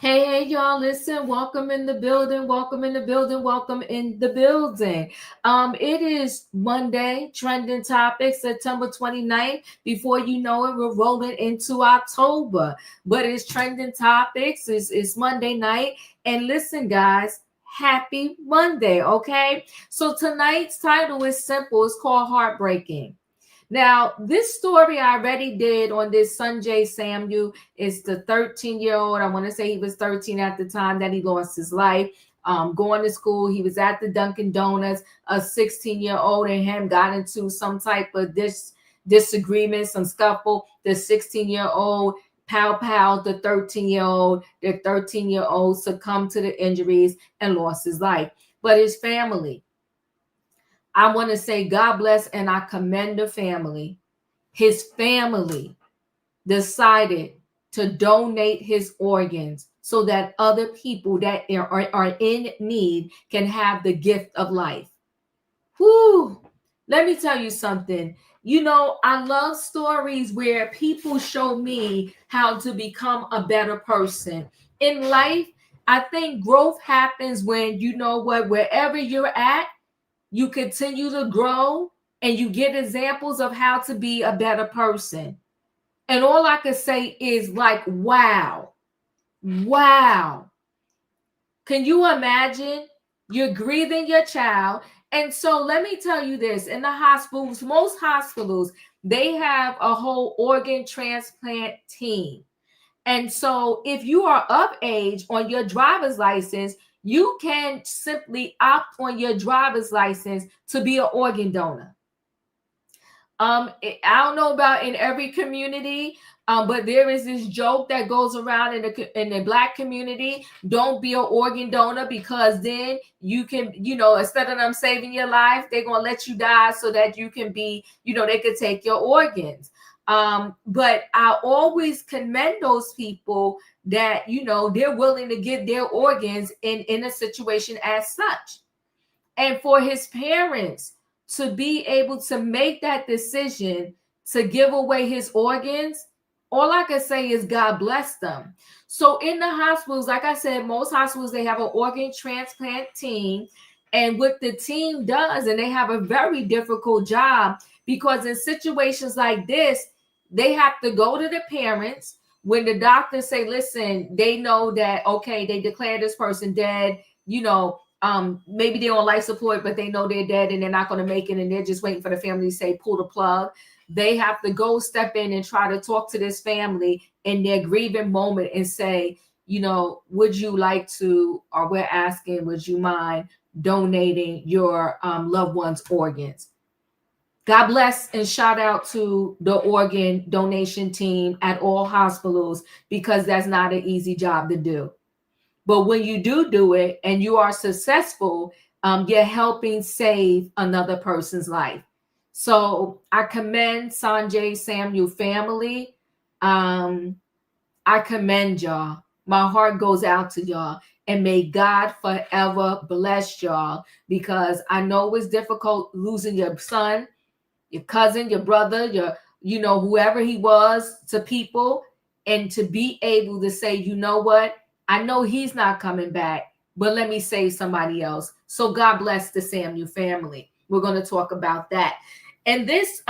Hey, y'all, listen, welcome in the building, welcome in the building, welcome in the building. It is Monday, trending topics, September 29th. Before you know it, we're rolling into October. But it's trending topics, it's Monday night. And listen, guys, happy Monday, okay? So tonight's title is simple, it's called Heartbreaking. Now, this story I already did on this Sanjay Samuel. Is the 13-year-old. I want to say he was 13 at the time that he lost his life. Going to school, he was at the Dunkin' Donuts. A 16-year-old and him got into some type of disagreement, some scuffle. The 16-year-old pow the 13-year-old. The 13-year-old succumbed to the injuries and lost his life. But his family, I want to say God bless and I commend the family. His family decided to donate his organs so that other people that are in need can have the gift of life. Whew. Let me tell you something. You know, I love stories where people show me how to become a better person. In life, I think growth happens when, you know what, wherever you're at, you continue to grow and you get examples of how to be a better person. And all I can say is like, wow, wow. Can you imagine? You're grieving your child. And so let me tell you this, in the hospitals, most hospitals, they have a whole organ transplant team. And so if you are of age on your driver's license, you can simply opt on your driver's license to be an organ donor. I don't know about in every community, but there is this joke that goes around in the black community. Don't be an organ donor because then you can, instead of them saving your life, they're gonna let you die so that you can be, they could take your organs. But I always commend those people that they're willing to give their organs in a situation as such. And for his parents to be able to make that decision to give away his organs, all I can say is God bless them. So in the hospitals, like I said, most hospitals, they have an organ transplant team. And what the team does, and they have a very difficult job, because in situations like this, they have to go to the parents when the doctors say, listen, they know that, okay, they declare this person dead, maybe they're on life support, but they know they're dead and they're not going to make it, and they're just waiting for the family to say, pull the plug. They have to go step in and try to talk to this family in their grieving moment and say, would you like to, or we're asking, would you mind donating your loved one's organs? God bless and shout out to the organ donation team at all hospitals, because that's not an easy job to do. But when you do it and you are successful, you're helping save another person's life. So I commend Sanjay Samuel family. I commend y'all. My heart goes out to y'all. And may God forever bless y'all, because I know it's difficult losing your son, your cousin, your brother, whoever he was to people, and to be able to say, you know what? I know he's not coming back, but let me save somebody else. So God bless the Samuel family. We're going to talk about that. And this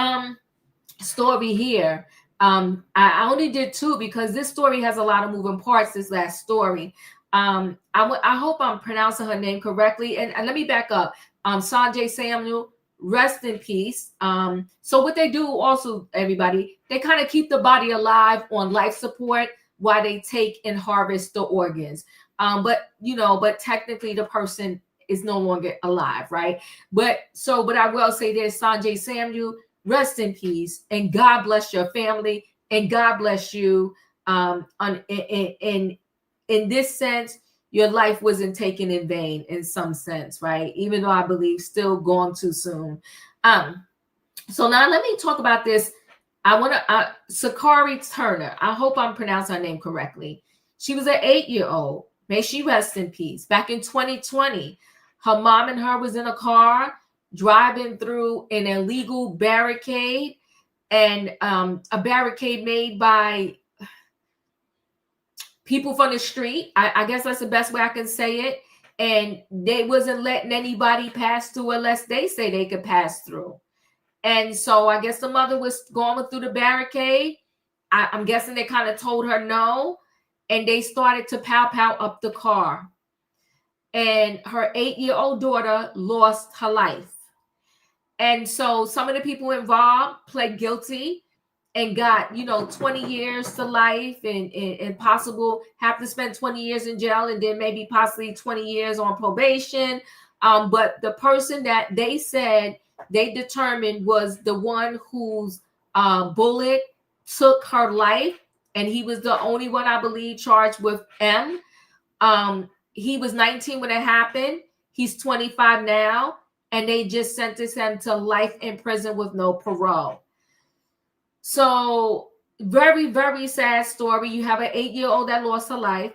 story here, I only did two because this story has a lot of moving parts, this last story. I hope I'm pronouncing her name correctly. And let me back up. Sanjay Samuel, rest in peace. So what they do also, everybody, they kind of keep the body alive on life support while they take and harvest the organs. But technically the person is no longer alive, right? But I will say this, Sanjay Samuel, rest in peace, and God bless your family, and God bless you. In this sense, your life wasn't taken in vain in some sense, right? Even though I believe still gone too soon. So now let me talk about this. I want to Sakoria Turner. I hope I'm pronouncing her name correctly. She was an 8-year-old. May she rest in peace. Back in 2020, her mom and her was in a car driving through an illegal barricade, and a barricade made by people from the street. I guess that's the best way I can say it. And they wasn't letting anybody pass through unless they say they could pass through. And so I guess the mother was going through the barricade. I'm guessing they kind of told her no. And they started to pow up the car. And her 8-year-old daughter lost her life. And so some of the people involved pled guilty and got, 20 years to life and possible have to spend 20 years in jail and then maybe possibly 20 years on probation. But the person that they said they determined was the one whose bullet took her life. And he was the only one, I believe, charged with M. He was 19 when it happened. He's 25 now. And they just sentenced him to life in prison with no parole. So very, very sad story. You have an 8-year-old that lost her life.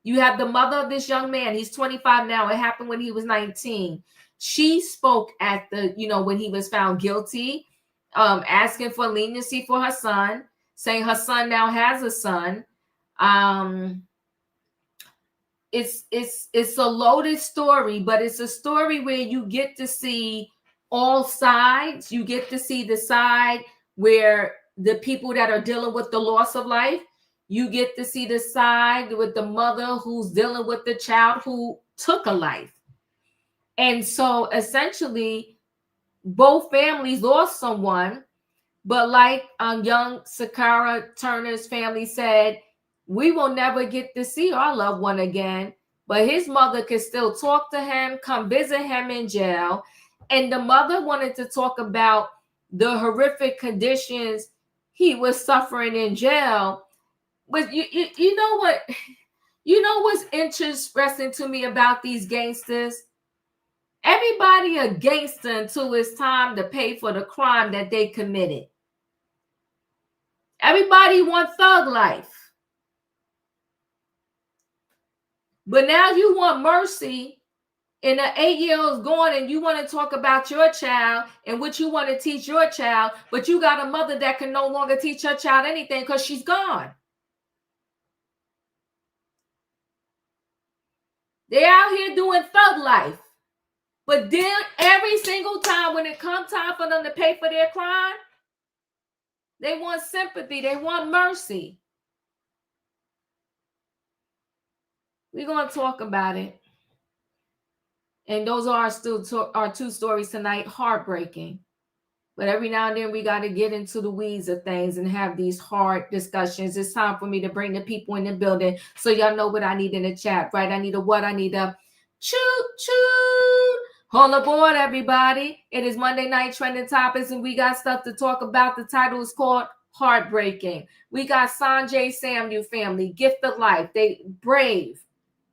You have the mother of this young man. He's 25 now. It happened when he was 19. She spoke at the, when he was found guilty, asking for leniency for her son, saying her son now has a son. It's a loaded story, but it's a story where you get to see all sides. You get to see the side where the people that are dealing with the loss of life. You get to see the side with the mother who's dealing with the child who took a life. And so essentially, both families lost someone. But like young Sakoria Turner's family said, we will never get to see our loved one again. But his mother could still talk to him, come visit him in jail. And the mother wanted to talk about the horrific conditions he was suffering in jail. But you know what? You know what's interesting to me about these gangsters? Everybody a gangster until it's time to pay for the crime that they committed. Everybody wants thug life. But now you want mercy, and the 8-year-old's gone, and you want to talk about your child and what you want to teach your child, but you got a mother that can no longer teach her child anything because she's gone. They're out here doing thug life. But then every single time when it comes time for them to pay for their crime, they want sympathy. They want mercy. We're going to talk about it. And those are our two stories tonight. Heartbreaking. But every now and then we got to get into the weeds of things and have these hard discussions. It's time for me to bring the people in the building so y'all know what I need in the chat, right? I need a what? I need a choo-choo. Hold aboard, everybody. It is Monday Night Trending Topics, and we got stuff to talk about. The title is called Heartbreaking. We got Sanjay Samuel family, gift of life. They brave.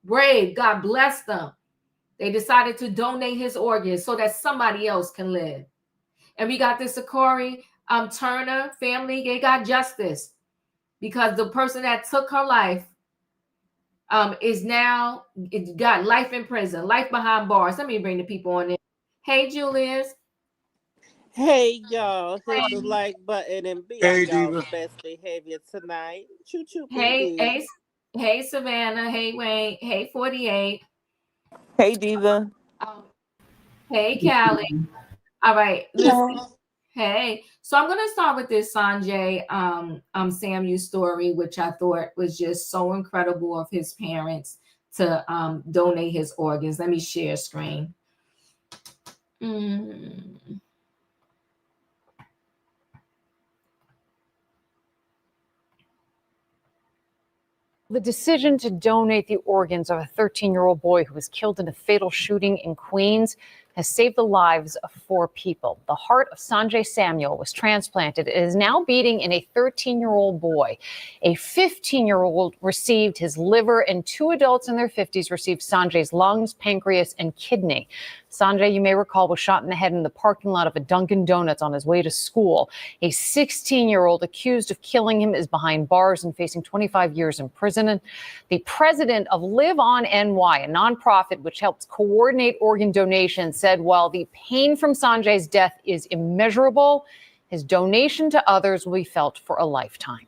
God bless them. They decided to donate his organs so that somebody else can live. And we got the Secoriea Turner family. They got justice because the person that took her life is now got life in prison, life behind bars. Let me bring the people on in. Hey, Julius. Hey, y'all. Hit the like button and be on y'all's best behavior tonight. Choo-choo, baby. Hey, Savannah. Hey, Wayne. Hey, 48. Hey, Diva. Hey, Callie. All right. Listen. Hey. So I'm going to start with this Sanjay Samuel story, which I thought was just so incredible of his parents to donate his organs. Let me share screen. The decision to donate the organs of a 13-year-old boy who was killed in a fatal shooting in Queens has saved the lives of 4 people. The heart of Sanjay Samuel was transplanted. It is now beating in a 13-year-old boy. A 15-year-old received his liver, and 2 adults in their 50s received Sanjay's lungs, pancreas, and kidney. Sanjay, you may recall, was shot in the head in the parking lot of a Dunkin' Donuts on his way to school. A 16-year-old accused of killing him is behind bars and facing 25 years in prison. And the president of Live On NY, a nonprofit which helps coordinate organ donations, said while the pain from Sanjay's death is immeasurable, his donation to others will be felt for a lifetime.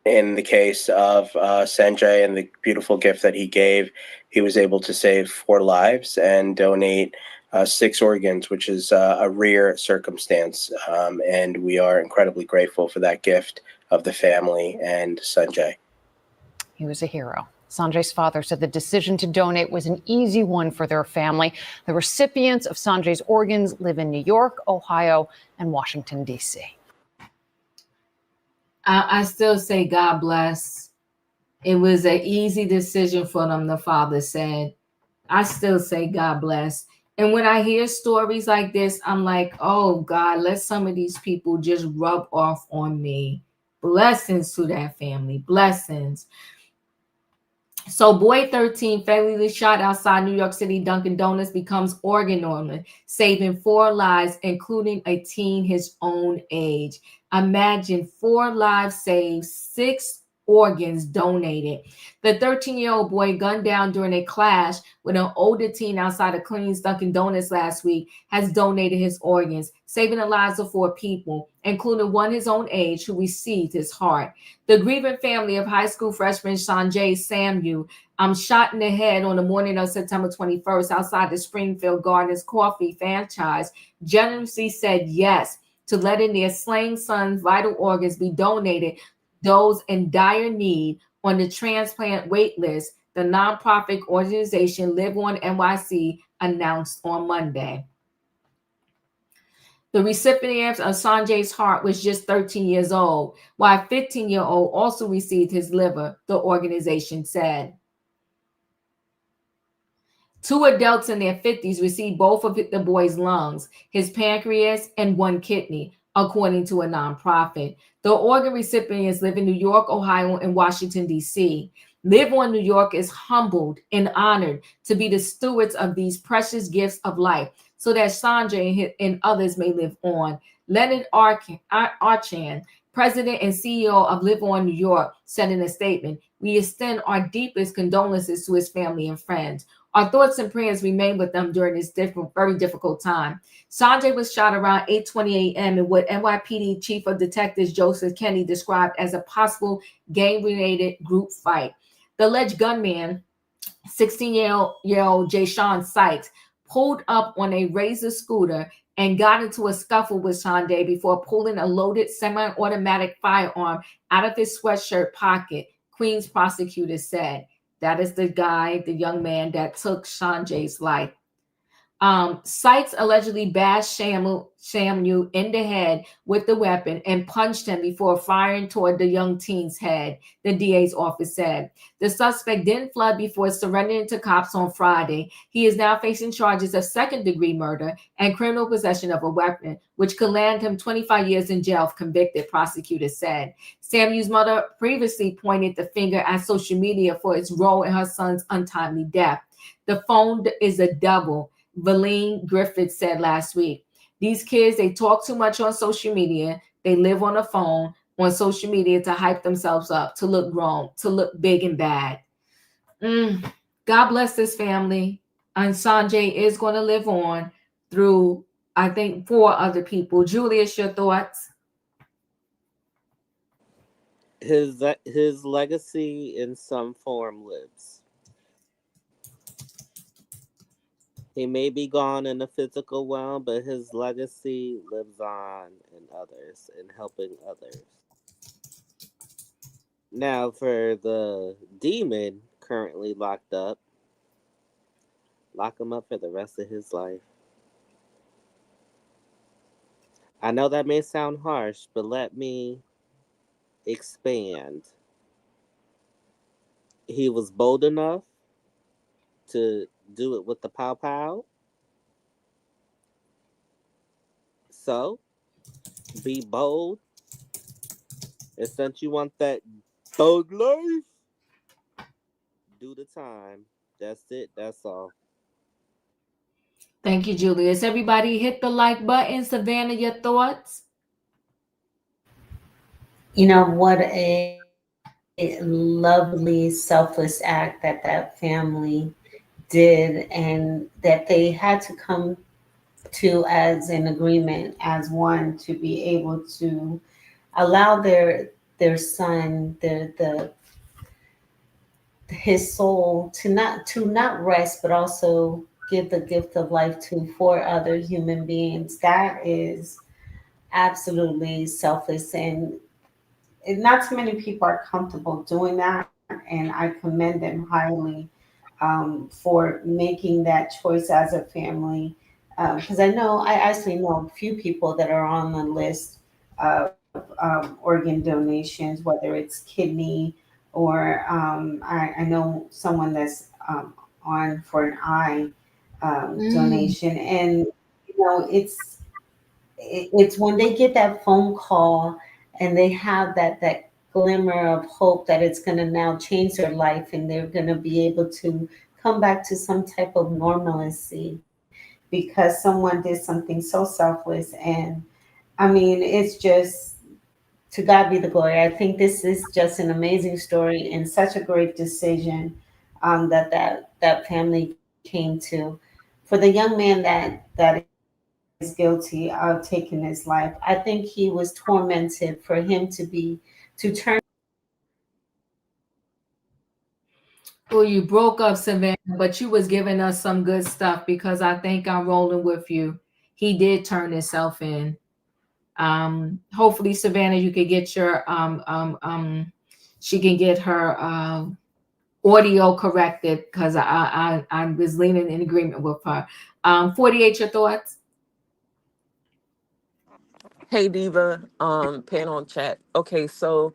in the case of Sanjay and the beautiful gift that he gave, he was able to save 4 lives and donate 6 organs, which is a rare circumstance. And we are incredibly grateful for that gift of the family and Sanjay. He was a hero. Sanjay's father said the decision to donate was an easy one for their family. The recipients of Sanjay's organs live in New York, Ohio, and Washington, D.C. I still say God bless. It was an easy decision for them, the father said. I still say God bless. And when I hear stories like this, I'm like, oh God, let some of these people just rub off on me. Blessings to that family. Blessings. So boy 13 fatally shot outside New York City Dunkin' Donuts becomes organ donor, saving 4 lives, including a teen his own age. Imagine 4 lives saved, 6 organs donated. The 13-year-old boy gunned down during a clash with an older teen outside of Queens Dunkin' Donuts last week has donated his organs, saving the lives of 4 people, including one his own age who received his heart. The grieving family of high school freshman Sanjay Samuel shot in the head on the morning of September 21st outside the Springfield Gardens Coffee franchise generously said yes to letting their slain son's vital organs be donated to those in dire need on the transplant wait list, the nonprofit organization Live On NYC announced on Monday. The recipient of Sanjay's heart was just 13 years old, while a 15-year-old also received his liver, the organization said. 2 adults in their 50s received both of the boy's lungs, his pancreas, and 1 kidney, according to a nonprofit. The organ recipients live in New York, Ohio, and Washington, D.C. Live On New York is humbled and honored to be the stewards of these precious gifts of life so that Sanjay and others may live on. Leonard Archan, president and CEO of Live On New York, said in a statement, "We extend our deepest condolences to his family and friends. Our thoughts and prayers remain with them during this very difficult time." Sanjay was shot around 8:20 a.m. in what NYPD Chief of Detectives Joseph Kenney described as a possible gang-related group fight. The alleged gunman, 16-year-old Jayshawn Sykes, pulled up on a Razor scooter and got into a scuffle with Sanjay before pulling a loaded semi-automatic firearm out of his sweatshirt pocket, Queens prosecutors said. That is the guy, the young man that took Sanjay's life. Sykes allegedly bashed Samuel in the head with the weapon and punched him before firing toward the young teen's head, the DA's office said. The suspect then fled before surrendering to cops on Friday. He is now facing charges of second-degree murder and criminal possession of a weapon, which could land him 25 years in jail if convicted, prosecutors said. Samuel's mother previously pointed the finger at social media for its role in her son's untimely death. The phone is a double, Valine Griffith said last week. These kids, they talk too much on social media. They live on a phone on social media to hype themselves up, to look grown, to look big and bad. God bless this family. And Sanjay is going to live on through, I think, 4 other people. Julius, your thoughts? His legacy in some form lives. He may be gone in the physical realm, but his legacy lives on in others and helping others. Now, for the demon currently locked up, lock him up for the rest of his life. I know that may sound harsh, but let me expand. He was bold enough to do it with the pow pow. So, be bold. And since you want that thug life, do the time. That's it. That's all. Thank you, Julius. Everybody hit the like button. Savannah, your thoughts? You know, what a lovely, selfless act that family did, and that they had to come to as an agreement, as one, to be able to allow their son, the his soul to not rest, but also give the gift of life to four other human beings. That is absolutely selfless, and not too many people are comfortable doing that. And I commend them highly for making that choice as a family. Because I actually know a few people that are on the list of organ donations, whether it's kidney or I know someone that's on for an eye Mm, donation. And it's when they get that phone call and they have that glimmer of hope that it's going to now change their life and they're going to be able to come back to some type of normalcy because someone did something so selfless. And I mean, it's just, to God be the glory. I think this is just an amazing story and such a great decision that family came to. For the young man that is guilty of taking his life, I think he was tormented for him to turn. well, you broke up, Savannah, but you was giving us some good stuff because I think I'm rolling with you. He did turn himself in. Hopefully, Savannah, you could get your she can get her audio corrected because I was leaning in agreement with her. 48, your thoughts? Hey Diva, panel and chat. Okay, so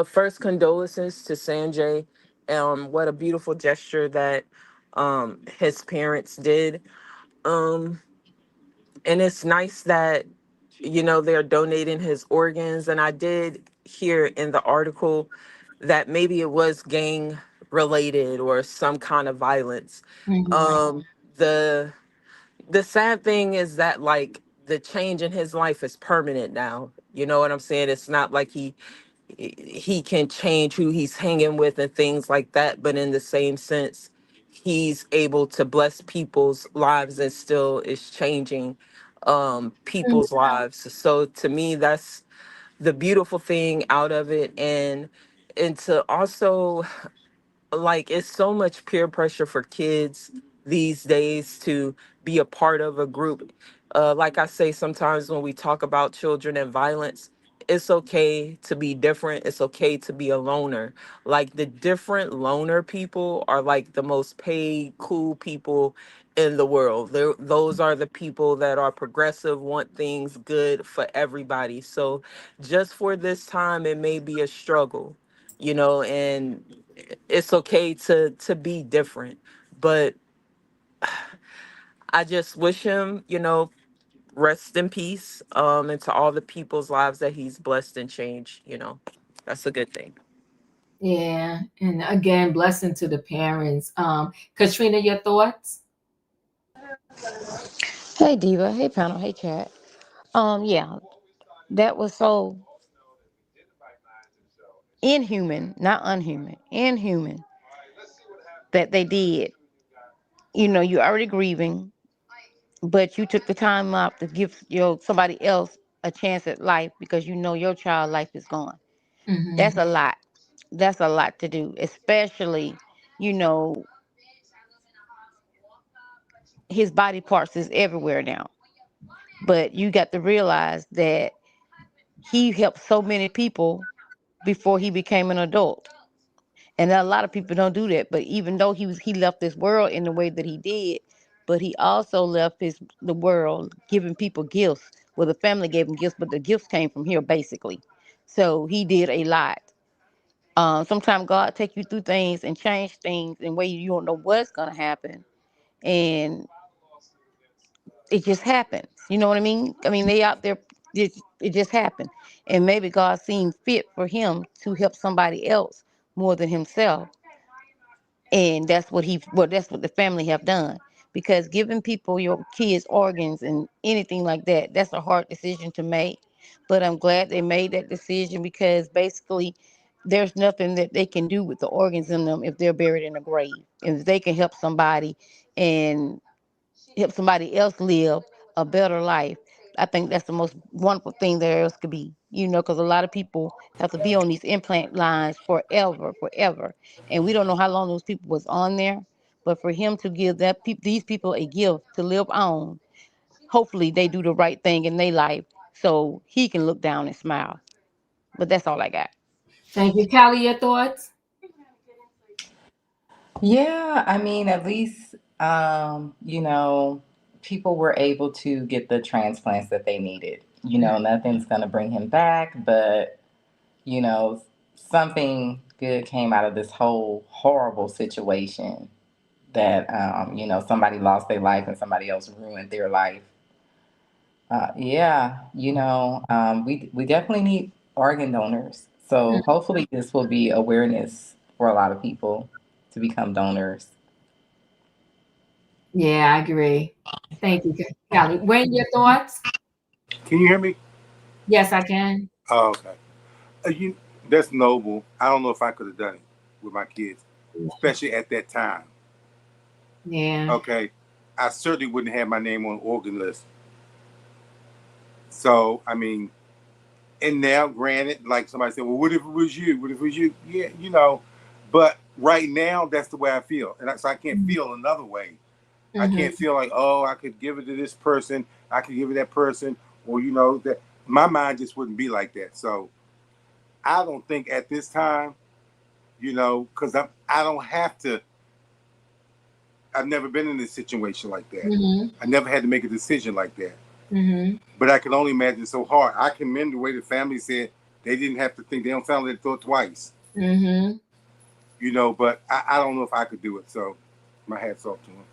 first condolences to Sanjay. What a beautiful gesture that his parents did. Um, and it's nice that they're donating his organs. And I did hear in the article that maybe it was gang related or some kind of violence. Mhm. The sad thing is that like the change in his life is permanent now. You know what I'm saying? It's not like he can change who he's hanging with and things like that, but in the same sense, he's able to bless people's lives and still is changing people's lives. So to me, that's the beautiful thing out of it. And to also, like, it's so much peer pressure for kids these days to be a part of a group. Like I say, sometimes when we talk about children and violence, it's okay to be different. It's okay to be a loner. Like the different loner people are like the most paid, cool people in the world. Those are the people that are progressive, want things good for everybody. So just for this time, it may be a struggle, and it's okay to be different, but I just wish him, rest in peace, and to all the people's lives that he's blessed and changed. That's a good thing. Yeah, and again, blessing to the parents. Katrina, your thoughts? Hey Diva, hey panel, hey chat. Yeah, that was so inhuman, not unhuman, inhuman that they did. You're already grieving, but you took the time out to give somebody else a chance at life because you know your child life is gone. That's Hmm. a lot. That's a lot to do, especially you know his body parts is everywhere now. But you got to realize that he helped so many people before he became an adult. And a lot of people don't do that. But even though he left this world in the way that he did, but he also left the world giving people gifts. Well, the family gave him gifts, but the gifts came from here basically. So he did a lot. Sometimes God take you through things and change things in ways you don't know what's gonna happen, and it just happens. You know what I mean? I mean, they out there. It just happened, and maybe God seemed fit for him to help somebody else more than himself, and that's what the family have done, because giving people your kids organs and anything like that's a hard decision to make. But I'm glad they made that decision, because basically there's nothing that they can do with the organs in them if they're buried in a grave. If they can help somebody and help somebody else live a better life, I think that's the most wonderful thing there else could be. you know, because a lot of people have to be on these implant lines forever, and we don't know how long those people was on there. But for him to give these people a gift to live on, hopefully they do the right thing in their life so he can look down and smile. But that's all I got. Thank you. Callie, your thoughts? Yeah, I mean, at least, you know, people were able to get the transplants that they needed. You know, nothing's going to bring him back, but, you know, something good came out of this whole horrible situation that, you know, somebody lost their life and somebody else ruined their life. Yeah, you know, we definitely need organ donors. So hopefully this will be awareness for a lot of people to become donors. Yeah, I agree. Thank you, Callie. Wayne, your thoughts? Can you hear me? Yes, I can. Oh, okay. That's noble. I don't know if I could have done it with my kids, especially at that time. Yeah. Okay. I certainly wouldn't have my name on the organ list. So, I mean, and now, granted, like somebody said, well, what if it was you? What if it was you? Yeah, you know, but right now, that's the way I feel. And so I can't feel another way. I can't feel like, oh, I could give it to this person. I could give it to that person. Or, you know, that my mind just wouldn't be like that. So I don't think at this time, you know, because I don't have to. I've never been in a situation like that. I never had to make a decision like that. But I can only imagine so hard. I commend the way the family said they didn't have to think. They don't sound like they thought twice. You know, but I don't know if I could do it. So my hat's off to them.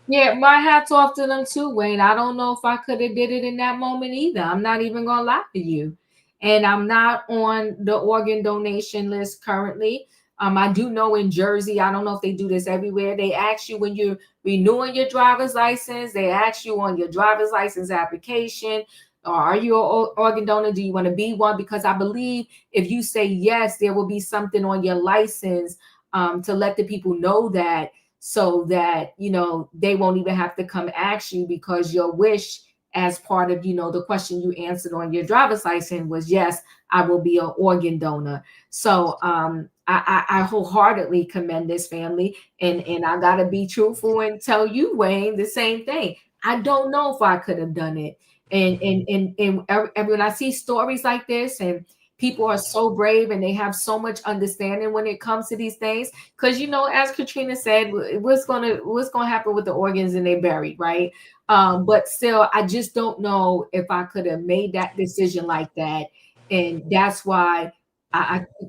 Yeah, my hat's off to them too, Wayne. I don't know if I could have did it in that moment either. I'm not even gonna lie to you. And I'm not on the organ donation list currently. I do know in Jersey, I don't know if they do this everywhere. They ask you when you're renewing your driver's license, they ask you on your driver's license application, are you an organ donor? Do you want to be one? Because I believe if you say yes, there will be something on your license to let the people know that, so that, you know, they won't even have to come ask you, because your wish as part of, you know, the question you answered on your driver's license was, yes, I will be an organ donor. So I wholeheartedly commend this family, and I gotta be truthful and tell you, Wayne, the same thing. I don't know if I could have done it. And when I see stories like this, and people are so brave and they have so much understanding when it comes to these things, because, you know, as Katrina said, what's gonna happen with the organs and they buried, right? But still, I just don't know if I could have made that decision like that. And that's why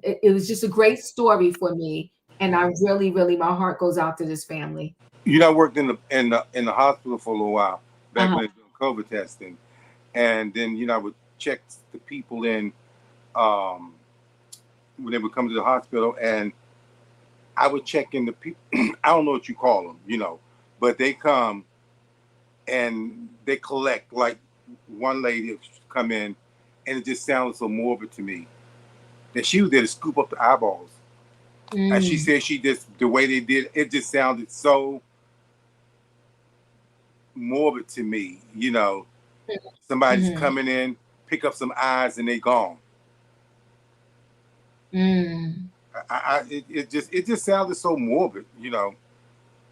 it was just a great story for me. And I really, really, my heart goes out to this family. You know, I worked in the hospital for a little while back when they were doing COVID testing, and then, you know, I would check the people in when they would come to the hospital, and I would check in the people. I don't know what you call them, you know, but they come and they collect. Like one lady come in, and it just sounded so morbid to me that she was there to scoop up the eyeballs. And she said she just, the way they did it just sounded so morbid to me, you know. Somebody's coming in, pick up some eyes, and they gone. It just sounded so morbid, you know,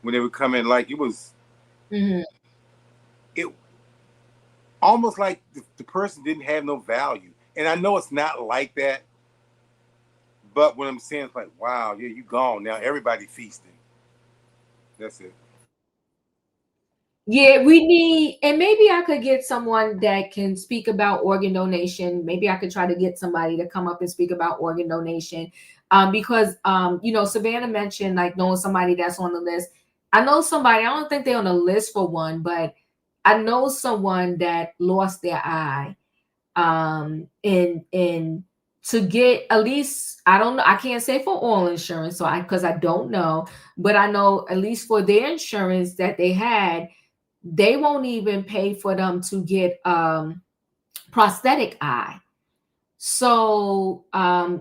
when they would come in. Like it was, it almost like the person didn't have no value. And I know it's not like that, but what I'm saying is like, wow, yeah, you gone now. Everybody feasting. That's it. Yeah, we need, and maybe I could get someone that can speak about organ donation. Maybe I could try to get somebody to come up and speak about organ donation. Because you know, Savannah mentioned like knowing somebody that's on the list. I know somebody, I don't think they're on the list for one, but I know someone that lost their eye. And to get at least, I don't know, I can't say for all insurance, so because I don't know, but I know at least for their insurance that they had, they won't even pay for them to get prosthetic eye. So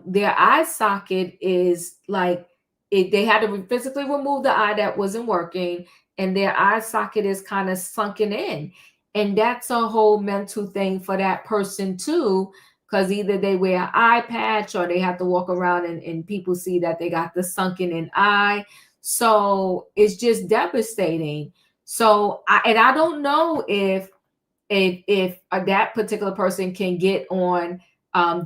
their eye socket is like, they had to physically remove the eye that wasn't working, and their eye socket is kind of sunken in. And that's a whole mental thing for that person too, because either they wear an eye patch or they have to walk around and people see that they got the sunken in eye. So it's just devastating. So I don't know if that particular person can get on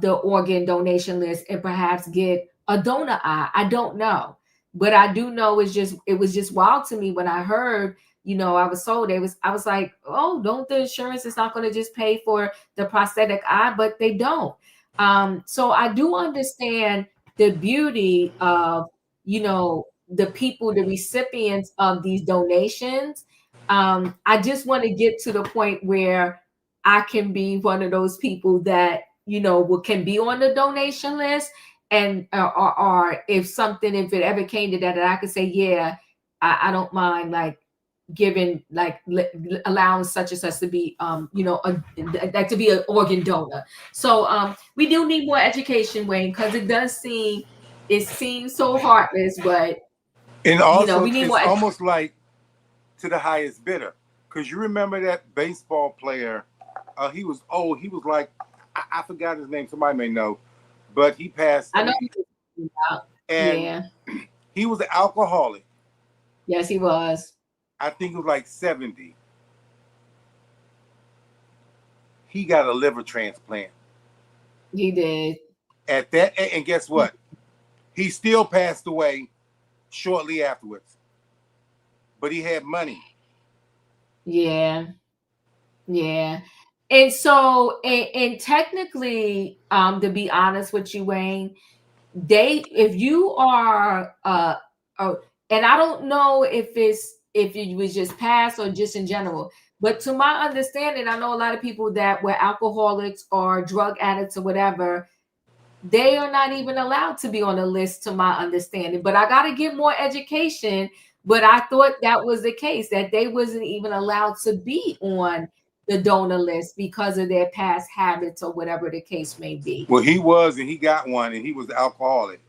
the organ donation list and perhaps get a donor eye. I don't know, but I do know it was just wild to me when I heard, I was told I was like, oh, don't the insurance is not going to just pay for the prosthetic eye, but they don't. So I do understand the beauty of, the people, the recipients of these donations. I just want to get to the point where I can be one of those people that, can be on the donation list. And or if it ever came to that I could say, yeah, I don't mind like giving, like allowing such and such to be, like to be an organ donor. So we do need more education, Wayne, because it seems so heartless, but and also we need it's more almost like to the highest bidder. Because you remember that baseball player, he was old. He was like, I forgot his name. Somebody may know, but he passed. I know. And yeah, he was an alcoholic. yes, he was. I think he was like 70. He got a liver transplant. He did. At that, and guess what? He still passed away shortly afterwards. But he had money. Yeah. Yeah. And so, and technically, to be honest with you, Wayne, if you are, and I don't know if it was just past or just in general, but to my understanding, I know a lot of people that were alcoholics or drug addicts or whatever, they are not even allowed to be on the list, to my understanding. But I got to get more education. But I thought that was the case, that they wasn't even allowed to be on the donor list because of their past habits or whatever the case may be. Well, he was, and he got one, and he was alcoholic.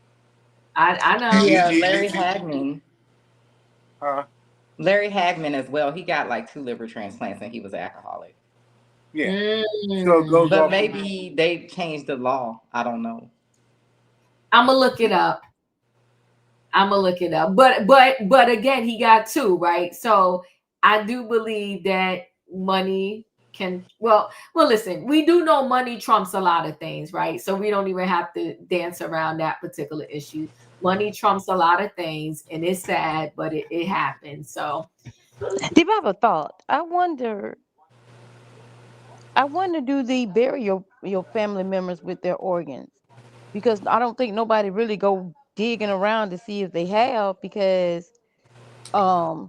I know. Yeah, Larry Hagman. Huh? Larry Hagman as well. He got like 2 liver transplants, and he was an alcoholic. Yeah. So it goes but off. maybe they changed the law. I don't know. I'm gonna look it up. But again, he got 2, right? So I do believe that money can, well, listen, we do know money trumps a lot of things, right? So we don't even have to dance around that particular issue. Money trumps a lot of things, and it's sad, but it happens. So Did I have a thought? I wonder, do they bury your family members with their organs? Because I don't think nobody really go digging around to see if they have, because they're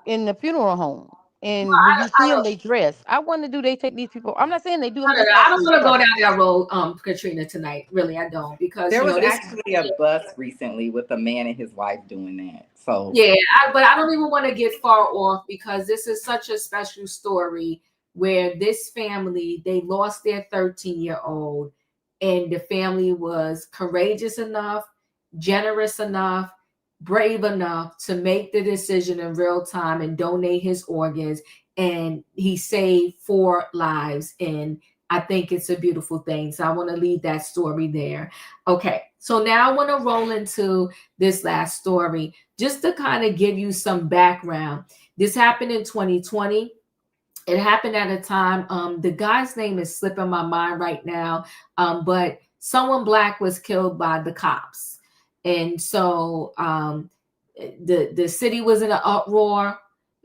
in the funeral home. And when you see them, they dress. I wonder, do they take these people? I'm not saying they do. I'm just I don't asking. want to go down that road, Katrina, tonight. Really, I don't, because there was actually a bus recently with a man and his wife doing that. So yeah, but I don't even want to get far off, because this is such a special story where this family, they lost their 13-year-old, and the family was courageous enough, generous enough, brave enough to make the decision in real time and donate his organs, and he saved 4 lives. And I think it's a beautiful thing. So I want to leave that story there. Okay, so now I want to roll into this last story just to kind of give you some background. This happened in 2020. It happened at a time, the guy's name is slipping my mind right now, but someone Black was killed by the cops. And so the city was in an uproar.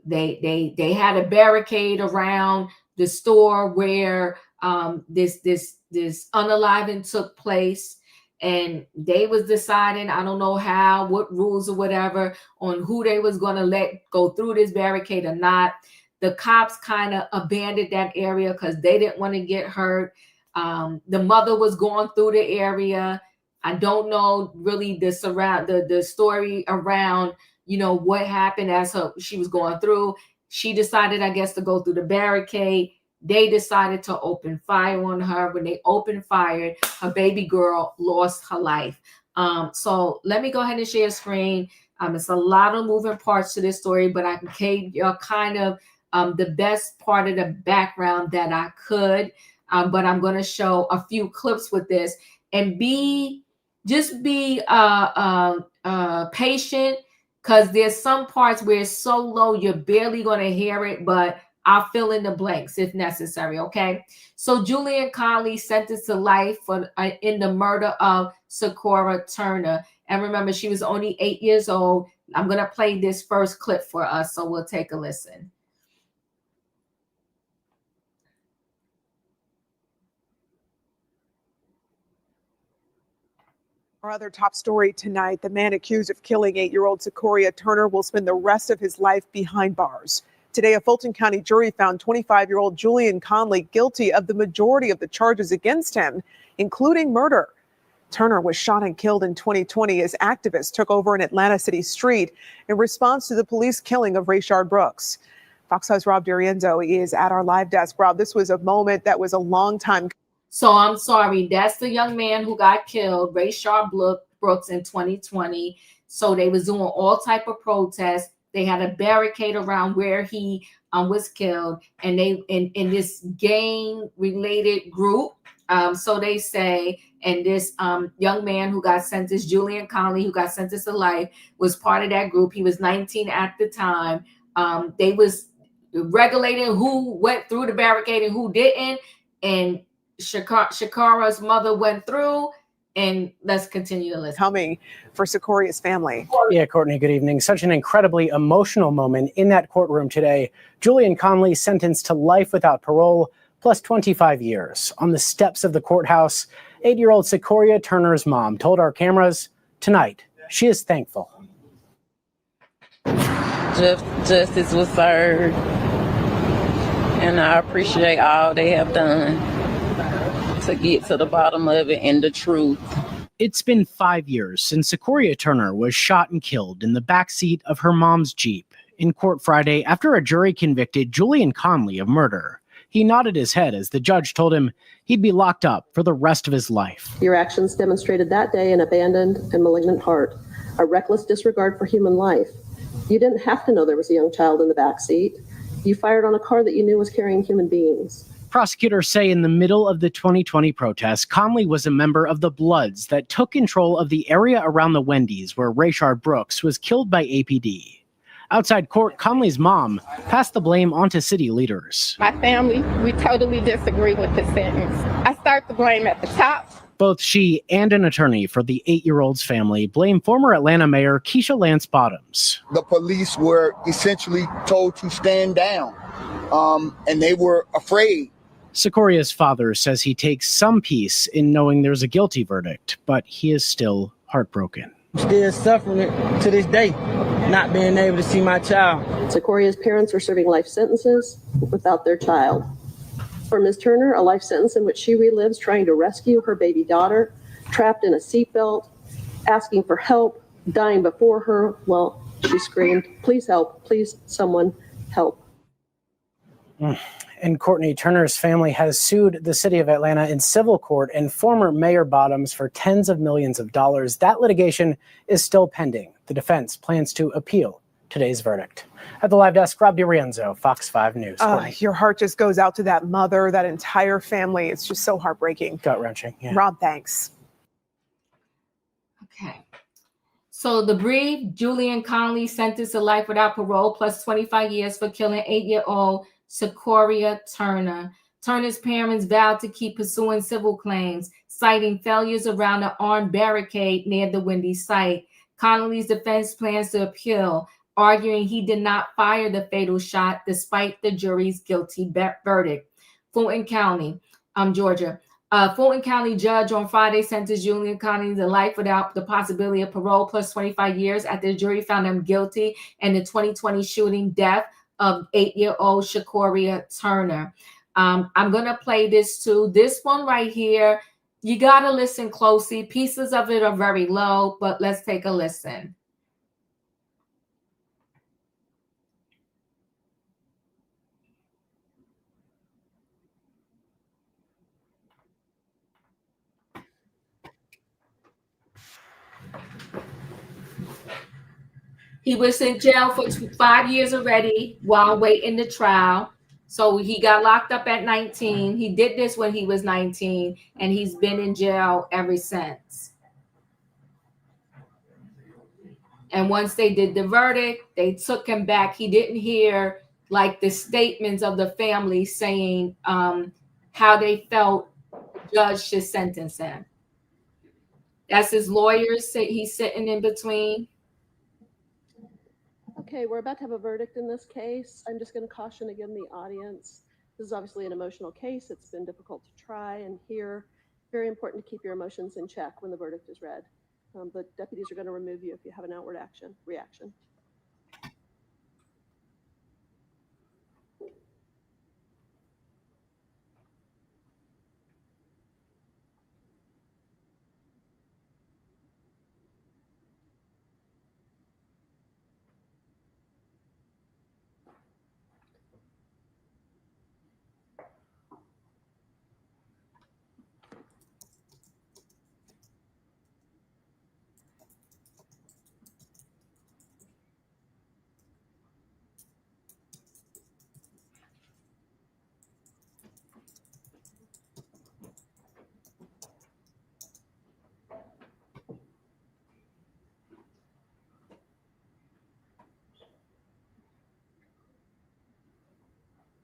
They had a barricade around the store where this unaliving took place, and they was deciding, I don't know how, what rules or whatever, on who they was going to let go through this barricade or not. The cops kind of abandoned that area because they didn't want to get hurt. The mother was going through the area. I don't know really the story around, what happened as she was going through. She decided, I guess, to go through the barricade. They decided to open fire on her. When they opened fire, her baby girl lost her life. So let me go ahead and share screen. It's a lot of moving parts to this story, but I gave you kind of the best part of the background that I could. but I'm going to show a few clips with this, and just be patient, because there's some parts where it's so low you're barely going to hear it, but I'll fill in the blanks if necessary. Okay. So Julian Conley sentenced to life for in the murder of Sakoria Turner. And remember, she was only 8 years old. I'm going to play this first clip for us, so we'll take a listen. Our other top story tonight, the man accused of killing 8-year-old Sakoria Turner will spend the rest of his life behind bars. Today, a Fulton County jury found 25-year-old Julian Conley guilty of the majority of the charges against him, including murder. Turner was shot and killed in 2020 as activists took over an Atlanta City street in response to the police killing of Rayshard Brooks. Fox 5's Rob D'Arienzo is at our live desk. Rob, this was a moment that was a long time. So I'm sorry, that's the young man who got killed, Rayshard Brooks, in 2020. So they was doing all type of protests. They had a barricade around where he was killed, and they in this gang-related group. So they say, and this young man who got sentenced, Julian Conley, who got sentenced to life, was part of that group. He was 19 at the time. They was regulating who went through the barricade and who didn't, and Shakara's mother went through, and let's continue to listen. Coming for Secoria's family. Yeah, Courtney, good evening. Such an incredibly emotional moment in that courtroom today. Julian Conley sentenced to life without parole, plus 25 years. On the steps of the courthouse, 8-year-old Sakoria Turner's mom told our cameras tonight she is thankful. Justice was served, and I appreciate all they have done to get to the bottom of it and the truth. It's been 5 years since Sakoria Turner was shot and killed in the backseat of her mom's Jeep. In court Friday, after a jury convicted Julian Conley of murder, he nodded his head as the judge told him he'd be locked up for the rest of his life. Your actions demonstrated that day an abandoned and malignant heart, a reckless disregard for human life. You didn't have to know there was a young child in the backseat. You fired on a car that you knew was carrying human beings. Prosecutors say in the middle of the 2020 protests, Connley was a member of the Bloods that took control of the area around the Wendy's where Rayshard Brooks was killed by APD. Outside court, Connley's mom passed the blame onto city leaders. My family, we totally disagree with the sentence. I start the blame at the top. Both she and an attorney for the 8-year-old's family blame former Atlanta Mayor Keisha Lance Bottoms. The police were essentially told to stand down, and they were afraid. Sakoria's father says he takes some peace in knowing there's a guilty verdict, but he is still heartbroken. I'm still suffering it to this day, not being able to see my child. Sakoria's parents are serving life sentences without their child. For Ms. Turner, a life sentence in which she relives trying to rescue her baby daughter, trapped in a seatbelt, asking for help, dying before her. Well, she screamed, "Please help, please someone help." And Courtney, Turner's family has sued the city of Atlanta in civil court and former Mayor Bottoms for tens of millions of dollars. That litigation is still pending. The defense plans to appeal today's verdict. At the live desk, Rob D'Arienzo, Fox 5 News. Your heart just goes out to that mother, that entire family. It's just so heartbreaking. Gut-wrenching. Yeah. Rob, thanks. Okay. So the brief, Julian Conley sentenced to life without parole plus 25 years for killing 8-year-old Sakoria Turner. Turner's parents vowed to keep pursuing civil claims, citing failures around the armed barricade near the Wendy's site. Connolly's defense plans to appeal, arguing he did not fire the fatal shot despite the jury's guilty verdict. Fulton County, Georgia. Fulton County judge on Friday sentenced Julian Conley to life without the possibility of parole plus 25 years after the jury found him guilty in the 2020 shooting death of 8-year-old Sakoria Turner. I'm going to play this too. This one right here, you got to listen closely. Pieces of it are very low, but let's take a listen. He was in jail for 5 years already while waiting the trial. So he got locked up at 19. He did this when he was 19, and he's been in jail ever since. And once they did the verdict, they took him back. He didn't hear like the statements of the family saying how they felt the judge should sentence him. That's his lawyers say he's sitting in between. Okay, we're about to have a verdict in this case. I'm just going to caution again the audience. This is obviously an emotional case. It's been difficult to try and hear. Very important to keep your emotions in check when the verdict is read. The deputies are going to remove you if you have an outward reaction.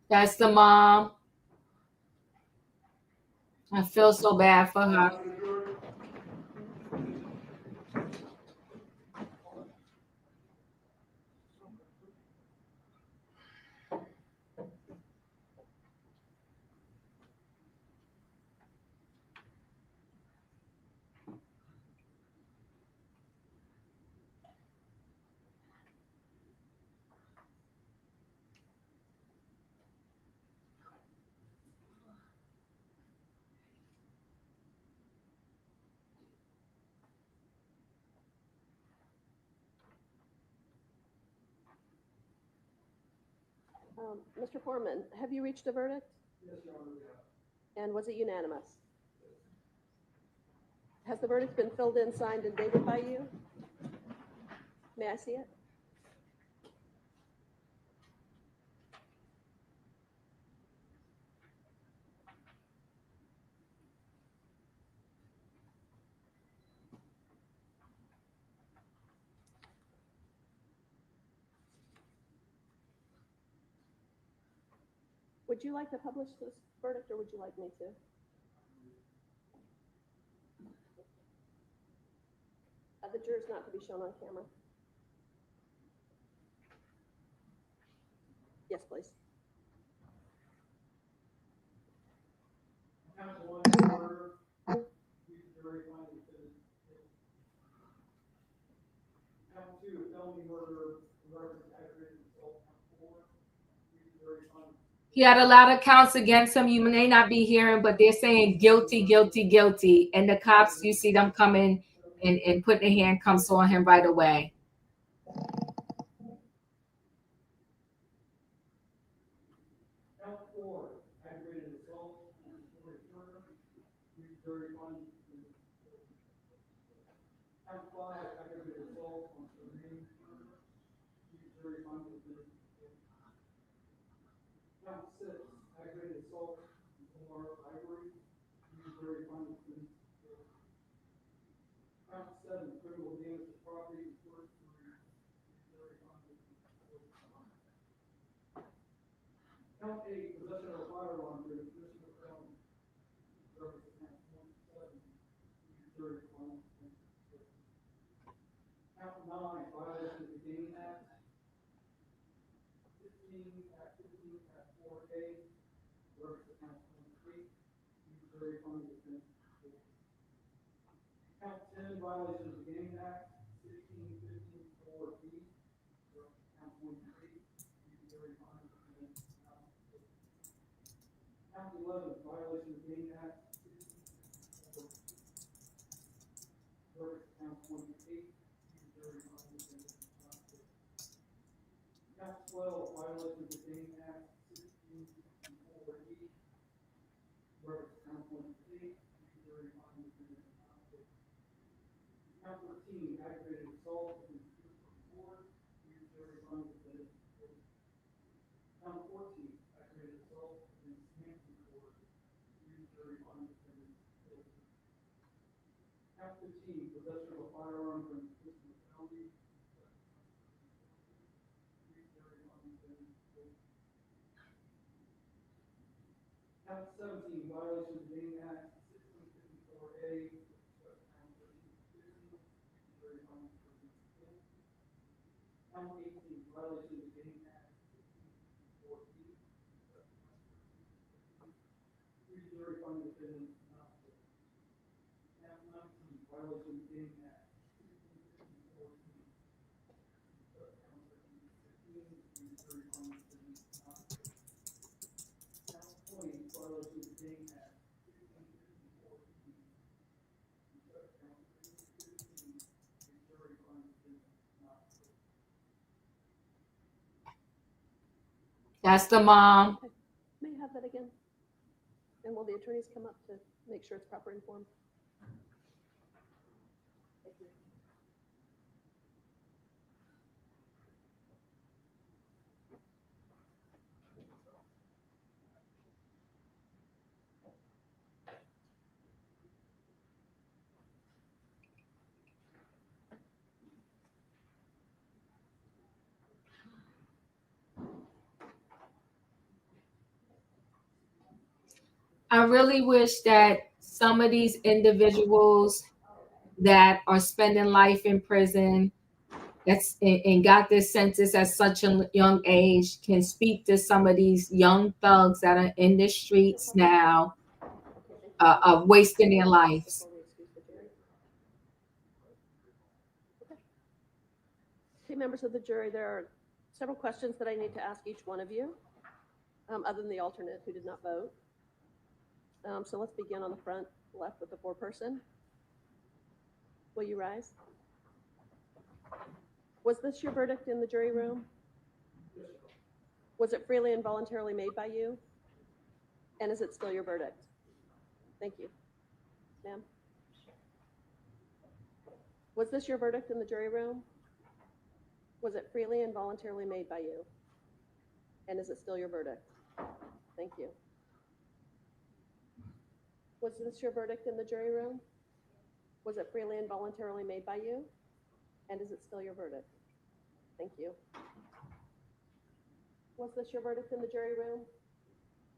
That's the mom. I feel so bad for her. Mr. Foreman, have you reached a verdict? Yes, Your Honor. And was it unanimous? Has the verdict been filled in, signed, and dated by you? May I see it? Would you like to publish this verdict, or would you like me to? The jurors not to be shown on camera. Yes, please. Count one, murder. Jury finding defendant guilty. Count two, felony murder, reference to aggravated assault. Count four, jury finding. He had a lot of counts against him. You may not be hearing, but they're saying guilty, guilty, guilty. And the cops, you see them coming and putting their handcuffs on him right away. Count four, aggravated assault. Sakoria Turner. Jury finding. Count five, aggravated assault on Julian Conley. Jury finding. Count six, aggravated assault on Ivory. Jury finding. Count seven, criminal damage to property. Jury finding. Count eight, possession of a firearm during commission of felony. Count 27, jury finding. Count nine, violation of the Gaming Act. 15, Act 15, Act 4A. Count 23, jury finding. Count 10, violation of the Gaming Act. 16, 15, 4B. Count 23, jury finding. Count 11, violation of the Gaming Act. 16, 4. Count 28, jury finding. Count 12, violation of the Gaming Act. 16, 4E. Count 28, jury finding. Count 13, aggravated assault in court, jury finding. Count 14, aggravated Count 15, possession of a firearm for an infliction of penalty. Count 17, violation of the Dane Act 1654A. Count 18, violation of the Dane Act 1654B. Three jury finding defendants not guilty. Count 19, violation of the Dane Act 1654C. Count 16, three jury finding defendants not guilty. Count 20, violation of the Dane Act 1654E. Count 15, three jury finding defendants not guilty. That's the mom. Okay. May I have that again? And will the attorneys come up to make sure it's proper informed? Thank you. I really wish that some of these individuals that are spending life in prison and got this sentence at such a young age can speak to some of these young thugs that are in the streets now, wasting their lives. Okay, members of the jury, there are several questions that I need to ask each one of you, other than the alternate who did not vote. So let's begin on the front left with the foreperson. Will you rise? Was this your verdict in the jury room? Was it freely and voluntarily made by you? And is it still your verdict? Thank you. Ma'am? Was this your verdict in the jury room? Was it freely and voluntarily made by you? And is it still your verdict? Thank you. Was this your verdict in the jury room? Was it freely and voluntarily made by you? And is it still your verdict? Thank you. Was this your verdict in the jury room?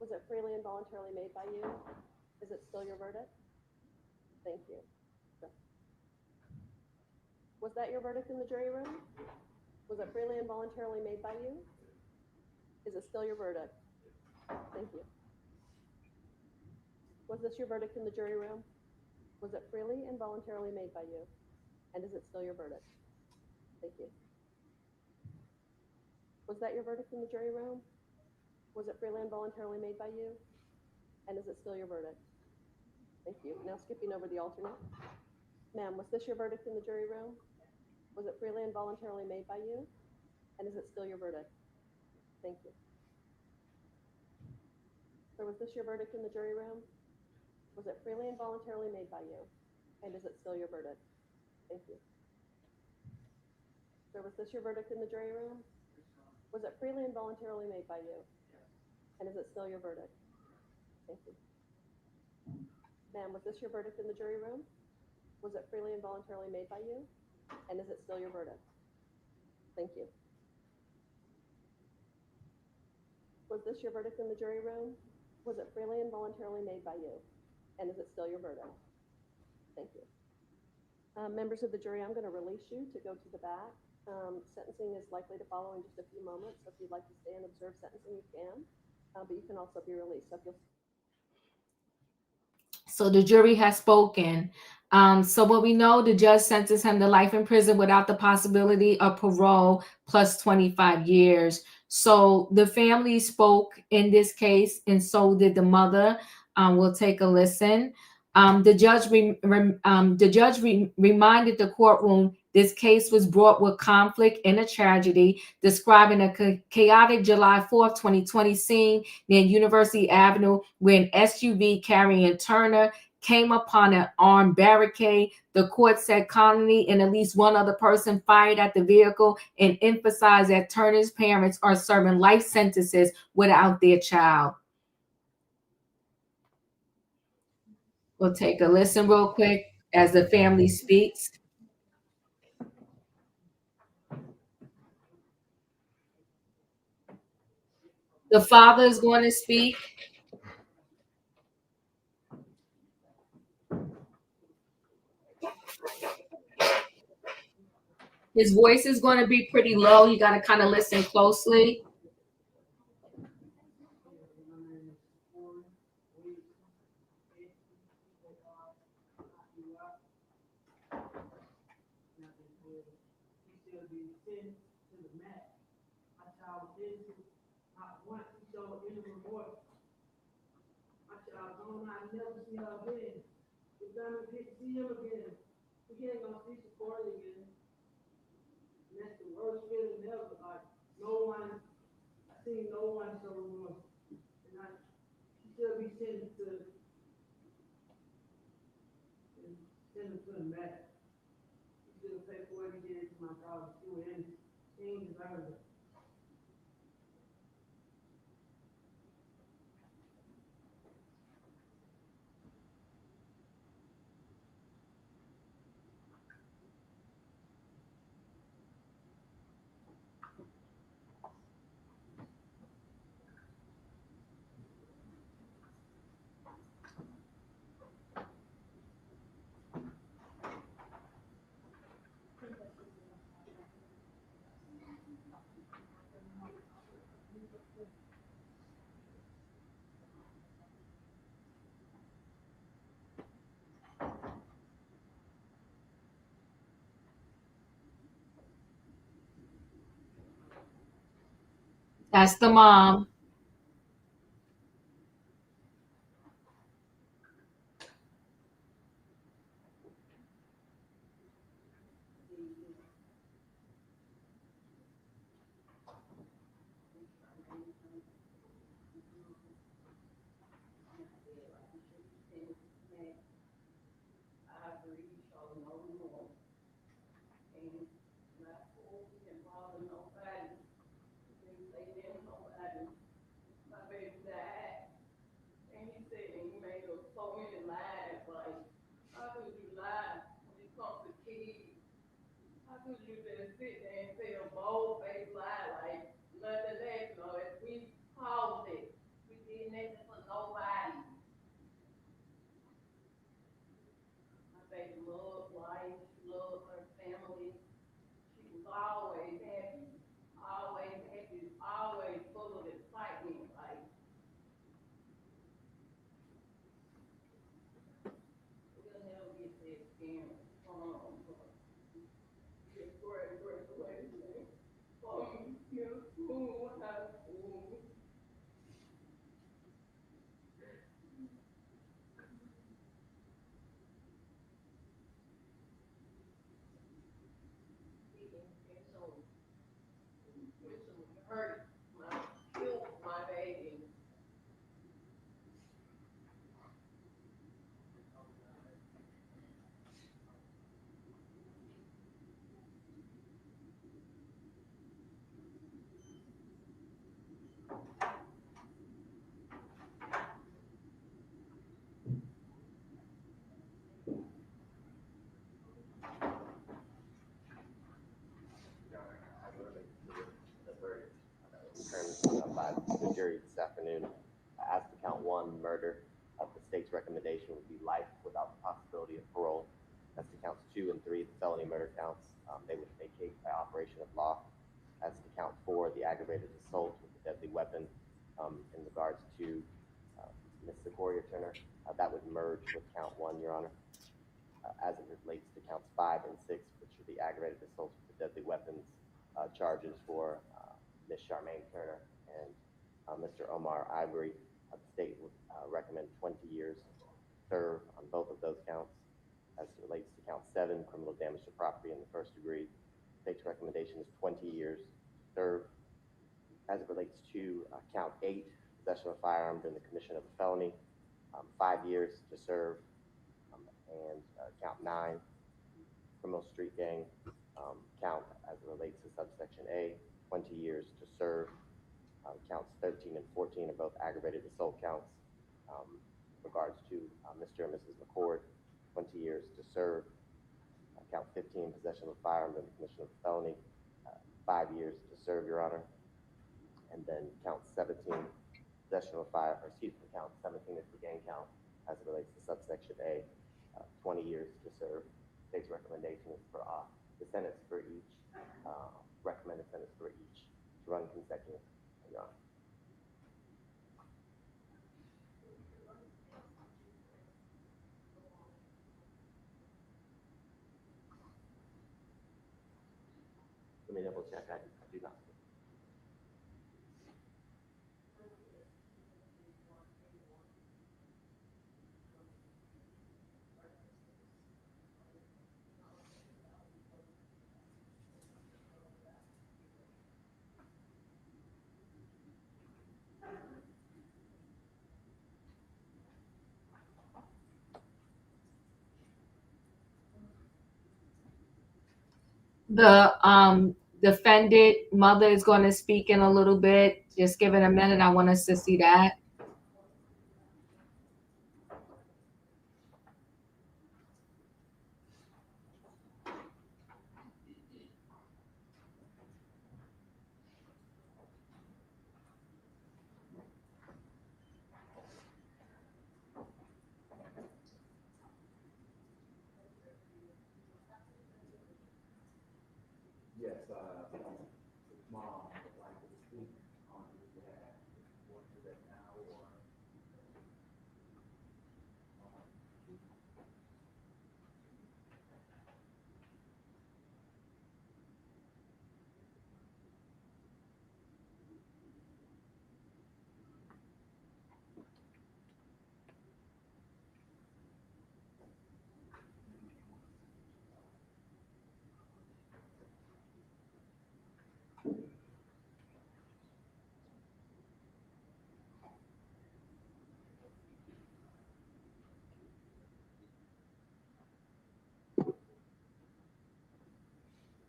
Was it freely and voluntarily made by you? Is it still your verdict? Thank you. Was that your verdict in the jury room? Was it freely and voluntarily made by you? Is it still your verdict? Thank you. Was this your verdict in the jury room? Was it freely and voluntarily made by you? And is it still your verdict? Thank you. Was that your verdict in the jury room? Was it freely and voluntarily made by you? And is it still your verdict? Thank you. Now skipping over the alternate. Ma'am, was this your verdict in the jury room? Was it freely and voluntarily made by you? And is it still your verdict? Thank you. So was this your verdict in the jury room? Was it freely and voluntarily made by you? And is it still your verdict? Thank you. So was this your verdict in the jury room? Was it freely and voluntarily made by you? And is it still your verdict? Thank you. Ma'am, was this your verdict in the jury room? Was it freely and voluntarily made by you? And is it still your verdict? Thank you. Was this your verdict in the jury room? Was it freely and voluntarily made by you? And is it still your verdict? Thank you. Members of the jury, I'm going to release you to go to the back. Sentencing is likely to follow in just a few moments. So if you'd like to stay and observe sentencing, you can. But you can also be released. So the jury has spoken. So what we know, the judge sentenced him to life in prison without the possibility of parole plus 25 years. So the family spoke in this case, and so did the mother. We'll take a listen. The judge reminded the courtroom this case was brought with conflict and a tragedy, describing a chaotic July 4th, 2020 scene near University Avenue where an SUV carrying Turner came upon an armed barricade. The court said Connley and at least one other person fired at the vehicle and emphasized that Turner's parents are serving life sentences without their child. We'll take a listen real quick. as the family speaks. The father is going to speak. His voice is going to be pretty low. You got to kind of listen closely. I never see her again. We're gonna see him again. We ain't gonna see Sekoria again. And that's the worst feeling ever. Like I seen no one show remorse. And she should be sentenced to the max. She should have paid for what he did to my daughter. She was innocent. She ain't deserve it. That's the mom. By the jury this afternoon, as to count one, murder, the state's recommendation would be life without the possibility of parole. As to counts 2 and 3, the felony murder counts, they would vacate by operation of law. As to count 4, the aggravated assault with a deadly weapon, in regards to Ms. Sakoria Turner, that would merge with count 1, Your Honor. As it relates to counts 5 and 6, which are the aggravated assault with a deadly weapons charges for Ms. Charmaine Turner and Mr. Omar Ivory, the state would recommend 20 years serve on both of those counts. As it relates to count 7, criminal damage to property in the first degree, the state's recommendation is 20 years serve. As it relates to count 8, possession of a firearm during the commission of a felony, 5 years to serve. And count 9, criminal street gang count as it relates to subsection A, 20 years to serve. Counts 13 and 14 are both aggravated assault counts. Regards to Mr. and Mrs. McCord, 20 years to serve. Count 15, possession of a firearm and commission of a felony, 5 years to serve, Your Honor. And then count 17, possession of a count 17 is the gang count as it relates to subsection A, 20 years to serve. State's recommendation is for the sentence for each, recommended sentence for each to run consecutive, Your Honor. Let me double check. I do not. The defendant mother is going to speak in a little bit. Just give it a minute. I want us to see that. Yes, mom would like to speak on his behalf. Want to do that now or?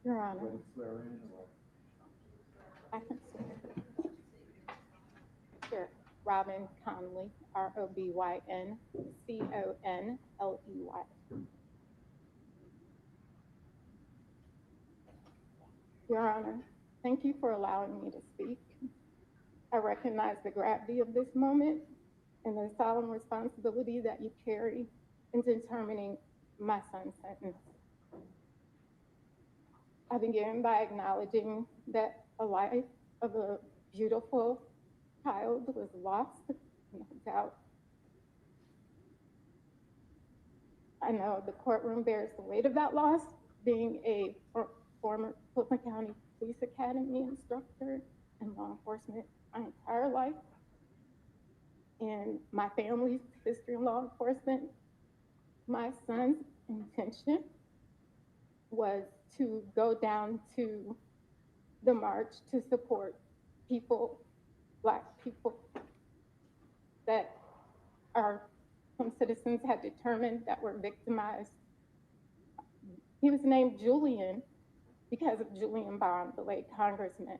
Your Honor, Ready to swear in or? I can swear. Sure. Robin Conley, ROBYN CONLEY. Your Honor, thank you for allowing me to speak. I recognize the gravity of this moment and the solemn responsibility that you carry in determining my son's sentence. I begin by acknowledging that a life of a beautiful child was lost, no doubt. I know the courtroom bears the weight of that loss, being a former Fulton County Police Academy instructor in law enforcement my entire life. And my family's history in law enforcement, my son's intention was to go down to the march to support people, Black people, that some citizens had determined that were victimized. He was named Julian because of Julian Bond, the late congressman.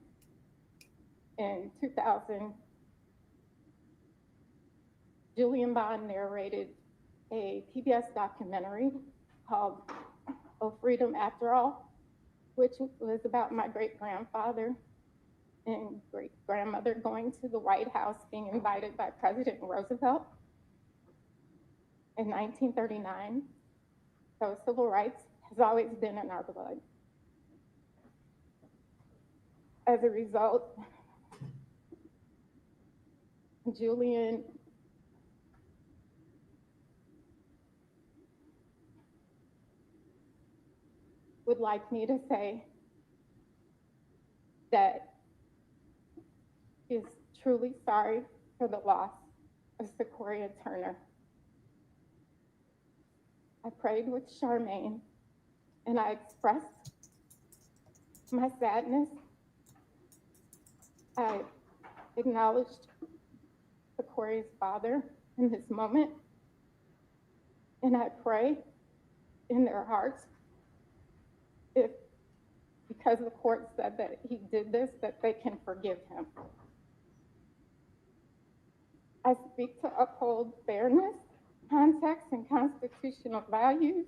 In 2000, Julian Bond narrated a PBS documentary called Oh Freedom After All, which was about my great-grandfather and great-grandmother going to the White House, being invited by President Roosevelt in 1939. So civil rights has always been in our blood. As a result, Julian would like me to say that he is truly sorry for the loss of Secoria Turner. I prayed with Charmaine and I expressed my sadness. I acknowledged Secoria's father in this moment, and I pray in their hearts, if because the court said that he did this, that they can forgive him. I speak to uphold fairness context and constitutional values,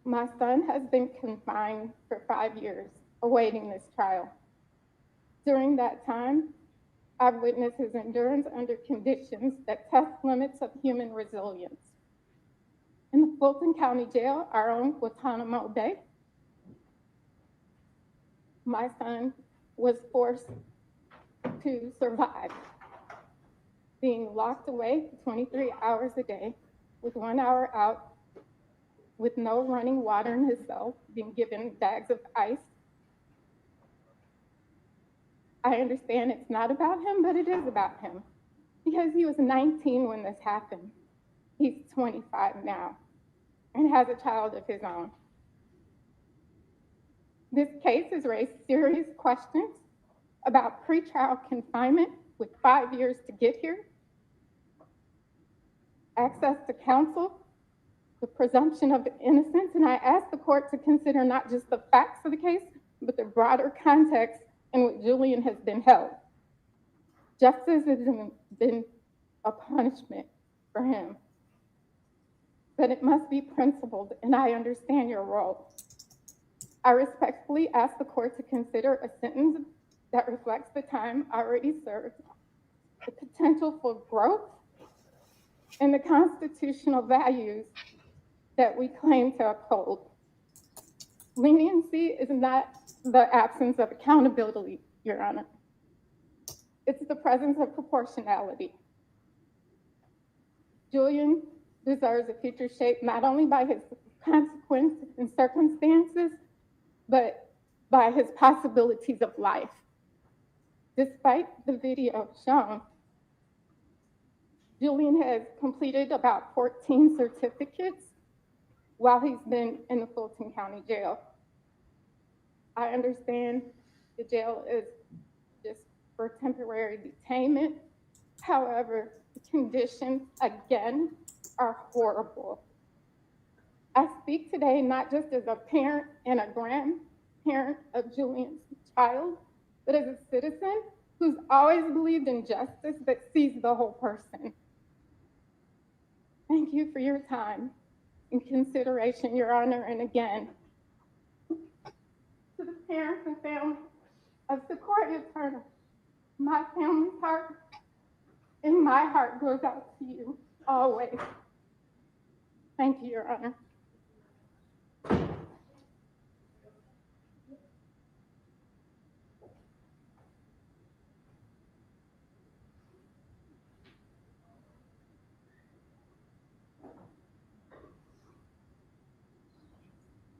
my son has been confined for 5 years, awaiting this trial. During that time, I've witnessed his endurance under conditions that test limits of human resilience. In the Fulton County Jail, our own Guantanamo Bay, my son was forced to survive, being locked away 23 hours a day, with 1 hour out, with no running water in his cell, being given bags of ice. I understand it's not about him, but it is about him, because he was 19 when this happened. He's 25 now and has a child of his own. This case has raised serious questions about pretrial confinement with 5 years to get here, access to counsel, the presumption of innocence, and I ask the court to consider not just the facts of the case, but the broader context in which Julian has been held. Justice has been a punishment for him, but it must be principled, and I understand your role. I respectfully ask the court to consider a sentence that reflects the time already served, the potential for growth, and the constitutional values that we claim to uphold. Leniency is not the absence of accountability, Your Honor. It's the presence of proportionality. Julian deserves a future shaped not only by his consequences and circumstances, but by his possibilities of life. Despite the video shown, Julian has completed about 14 certificates while he's been in the Fulton County Jail. I understand the jail is just for temporary detainment. However, the conditions, again, are horrible. I speak today not just as a parent and a grandparent of Julian's child, but as a citizen who's always believed in justice that sees the whole person. Thank you for your time and consideration, Your Honor, and again, to the parents and family of Sakoria Turner, my family's heart and my heart goes out to you always. Thank you, Your Honor.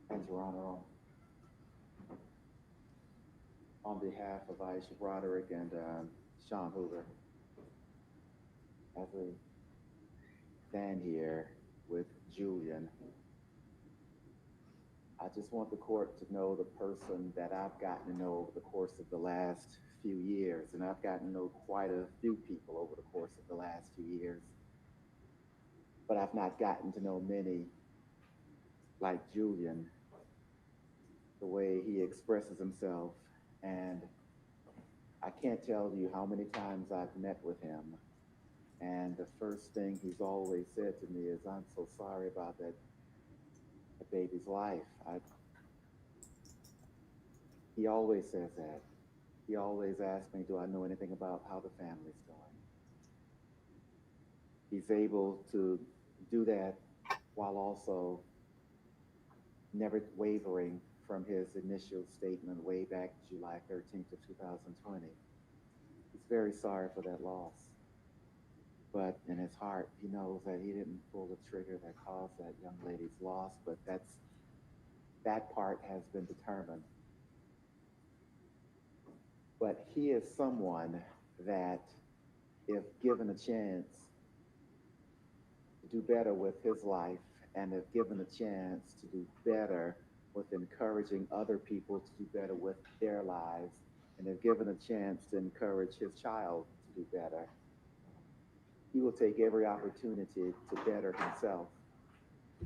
Thanks, Your Honor. On behalf of Aisha Broderick and Sean Hoover, as we stand here with Julian, I just want the court to know the person that I've gotten to know over the course of the last few years, and I've gotten to know quite a few people over the course of the last few years, but I've not gotten to know many like Julian, the way he expresses himself. And I can't tell you how many times I've met with him, and the first thing he's always said to me is, "I'm so sorry about that baby's life." He always says that. He always asks me, do I know anything about how the family's doing? He's able to do that while also never wavering from his initial statement way back July 13th of 2020. He's very sorry for that loss. But in his heart, he knows that he didn't pull the trigger that caused that young lady's loss, but that part has been determined. But he is someone that, if given a chance to do better with his life, and if given a chance to do better with encouraging other people to do better with their lives, and if given a chance to encourage his child to do better, he will take every opportunity to better himself,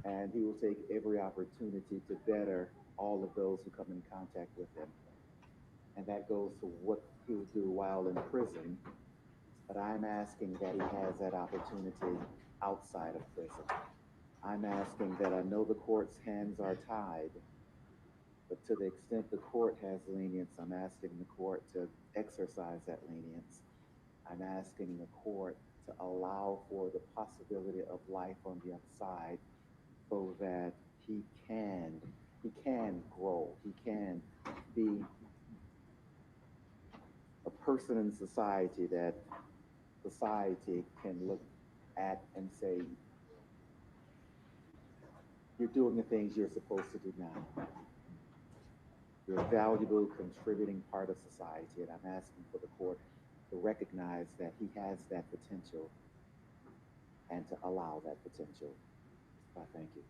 and he will take every opportunity to better all of those who come in contact with him. And that goes to what he will do while in prison, but I'm asking that he has that opportunity outside of prison. I'm asking that I know the court's hands are tied, but to the extent the court has lenience, I'm asking the court to exercise that lenience. I'm asking the court to allow for the possibility of life on the other side so that he can grow, he can be a person in society that society can look at and say, you're doing the things you're supposed to do now. You're a valuable, contributing part of society, and I'm asking for the court to recognize that he has that potential and to allow that potential. I thank you.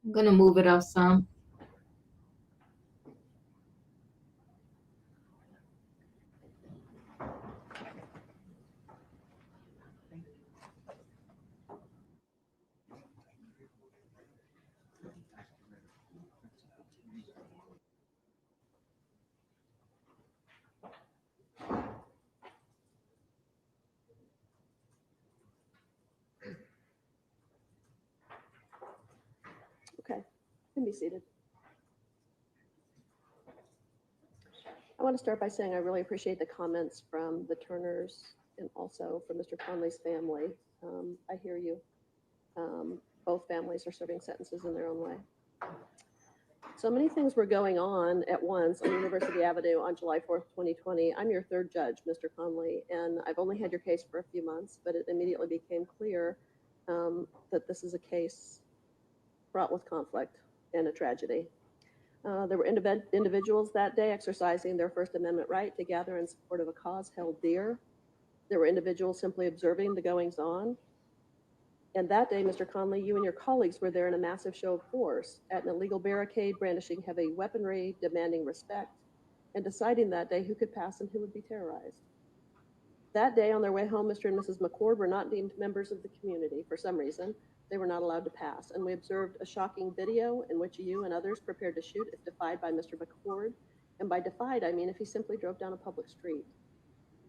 I'm gonna move it up some. Okay, you can be seated. I want to start by saying I really appreciate the comments from the Turners and also from Mr. Conley's family. I hear you. Both families are serving sentences in their own way. So many things were going on at once on University Avenue on July 4th, 2020. I'm your third judge, Mr. Conley, and I've only had your case for a few months, but it immediately became clear that this is a case fraught with conflict and a tragedy. There were individuals that day exercising their First Amendment right to gather in support of a cause held dear. There were individuals simply observing the goings on. And that day, Mr. Conley, you and your colleagues were there in a massive show of force at an illegal barricade, brandishing heavy weaponry, demanding respect, and deciding that day who could pass and who would be terrorized. That day, on their way home, Mr. and Mrs. McCord were not deemed members of the community. For some reason, they were not allowed to pass. And we observed a shocking video in which you and others prepared to shoot if defied by Mr. McCord. And by defied, I mean if he simply drove down a public street.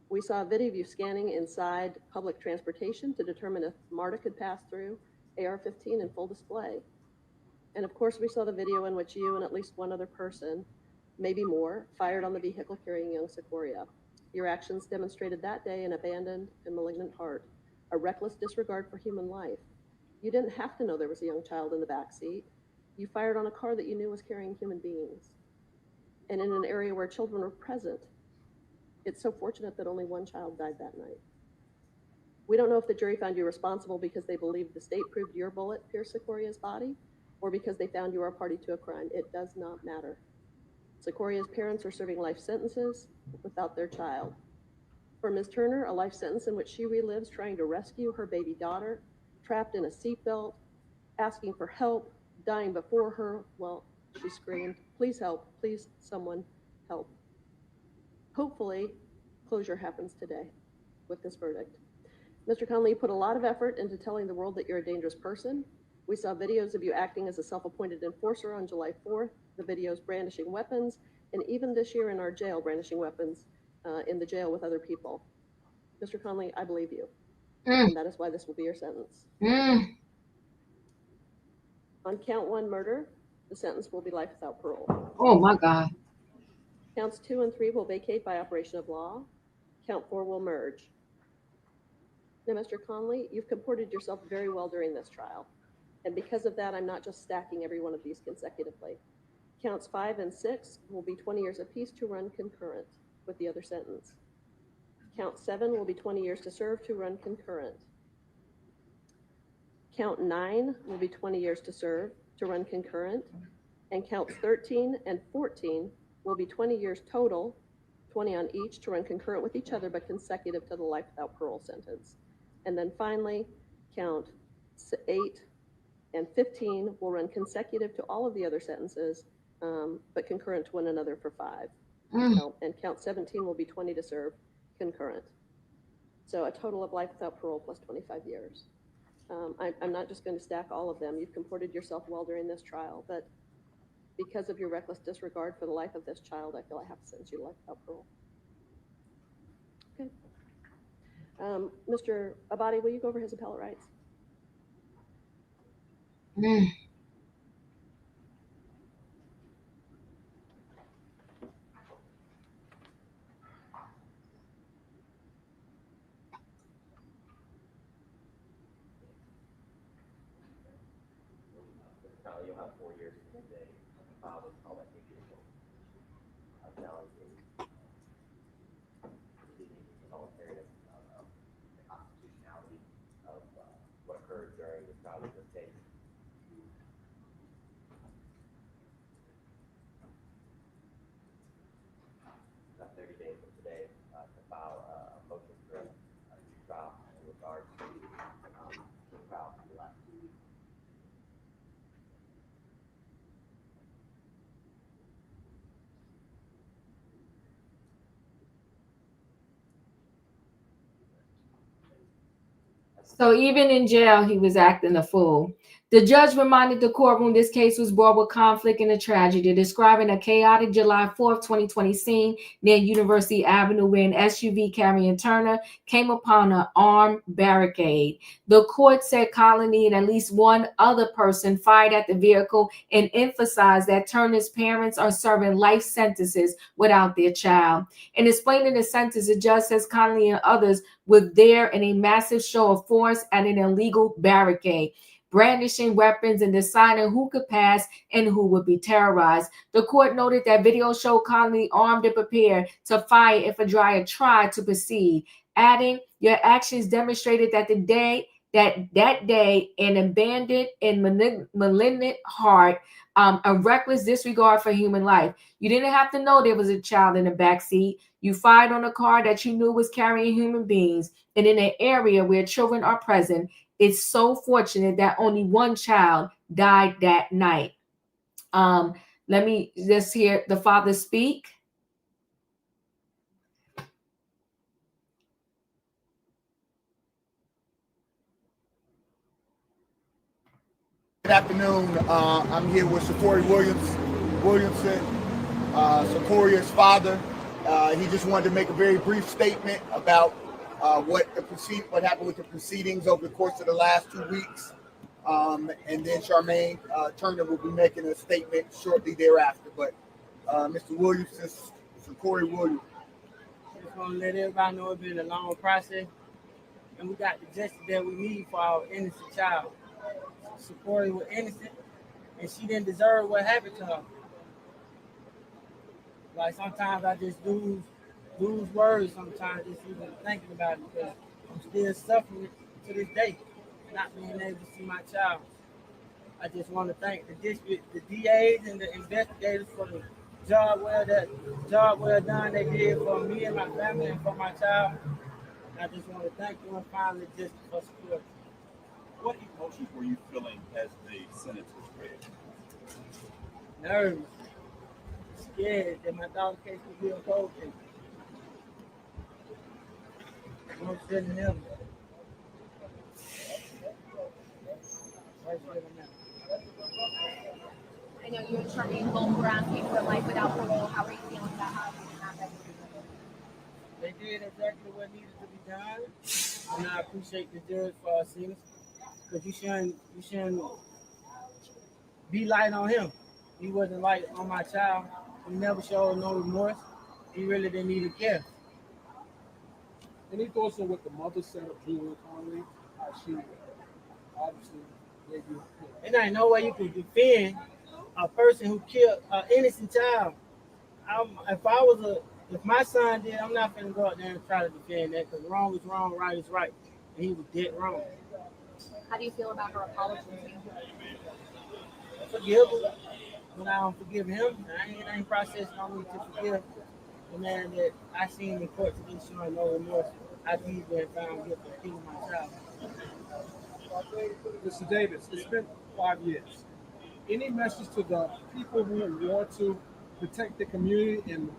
We saw a video of you scanning inside public transportation to determine if MARTA could pass through, AR-15 in full display. And of course, we saw the video in which you and at least one other person, maybe more, fired on the vehicle carrying young Secoria. Your actions demonstrated that day an abandoned and malignant heart, a reckless disregard for human life. You didn't have to know there was a young child in the back seat. You fired on a car that you knew was carrying human beings. And in an area where children were present. It's so fortunate that only one child died that night. We don't know if the jury found you responsible because they believed the state proved your bullet pierced Secoria's body, or because they found you were a party to a crime. It does not matter. Sakoria's parents are serving life sentences without their child. For Ms. Turner, a life sentence in which she relives trying to rescue her baby daughter, trapped in a seatbelt, asking for help, dying before her. Well, she screamed, "Please help, please someone help." Hopefully, closure happens today with this verdict. Mr. Connley put a lot of effort into telling the world that you're a dangerous person. We saw videos of you acting as a self-appointed enforcer on July 4th, the videos brandishing weapons, and even this year in our jail, brandishing weapons in the jail with other people. Mr. Connley, I believe you. And that is why this will be your sentence. On count 1 murder, the sentence will be life without parole. Oh my God. Counts 2 and 3 will vacate by operation of law. Count 4 will merge. Now, Mr. Conley, you've comported yourself very well during this trial. And because of that, I'm not just stacking every one of these consecutively. Counts 5 and 6 will be 20 years apiece to run concurrent with the other sentence. Count 7 will be 20 years to serve to run concurrent. Count 9 will be 20 years to serve to run concurrent. And counts 13 and 14 will be 20 years total, 20 on each to run concurrent with each other, but consecutive to the life without parole sentence. And then finally, count 8 and 15 will run consecutive to all of the other sentences, but concurrent to one another for 5. And count 17 will be 20 to serve concurrent. So a total of life without parole plus 25 years. I'm not just going to stack all of them. You've comported yourself well during this trial, but because of your reckless disregard for the life of this child, I feel I have to sentence you to life without parole. Okay. Mr. Abadi, will you go over his appellate rights? You'll have 4 years from today. What's called that judicial challenging the voluntariness of the constitutionality of what occurred during the trial of this case. Got 30 days from today to file a motion for a new trial in regards to the trial from the last 2 weeks. So even in jail, he was acting a fool. The judge reminded the courtroom this case was brought with conflict and a tragedy, describing a chaotic July 4th, 2020 scene near University Avenue where an SUV carrying Turner came upon an armed barricade. The court said Connley and at least one other person fired at the vehicle and emphasized that Turner's parents are serving life sentences without their child. In explaining the sentence, the judge says Connley and others were there in a massive show of force at an illegal barricade, brandishing weapons and deciding who could pass and who would be terrorized. The court noted that video showed Connley armed and prepared to fire if a driver tried to proceed, adding, "Your actions demonstrated that that day an abandoned and malignant heart, a reckless disregard for human life. You didn't have to know there was a child in the back seat. You fired on a car that you knew was carrying human beings, and in an area where children are present. It's so fortunate that only one child died that night." Let me just hear the father speak. Good afternoon. I'm here with Sakoria Williamson, Sakoria's father. He just wanted to make a very brief statement about what happened with the proceedings over the course of the last 2 weeks. And then Charmaine Turner will be making a statement shortly thereafter. But Mr. Williamson, Sakoria Williams. I just want to let everybody know it's been a long process, and we got the justice that we need for our innocent child. Sakoria was innocent, and she didn't deserve what happened to her. Like sometimes I just lose words sometimes just even thinking about it, because I'm still suffering to this day, not being able to see my child. I just want to thank the district, the DAs and the investigators for the job well done they did for me and my family and for my child. And I just want to thank them and finally just for support. What emotions were you feeling as the sentence was read? Nervous, scared that my daughter case could be a cold case. I'm sitting there. I know you and Charmaine both were asking for life without parole. How are you feeling about how everything happened? They did exactly what needed to be done, and I appreciate the judge for seeing us. Because you shouldn't be light on him. He wasn't light on my child. He never showed no remorse. He really didn't need to care. Any thoughts on what the mother said of Julian Conley? How she obviously gave you. And there ain't no way you could defend a person who killed an innocent child. If my son did, I'm not gonna go out there and try to defend that because wrong is wrong, right is right, and he was dead wrong. How do you feel about her apology? Forgive her, but I don't forgive him. I ain't processing on me to forgive the man that I seen in court today showing no remorse after he's been found guilty of killing my child. Mr. Davis, it's been 5 years. Any message to the people who want to protect the community and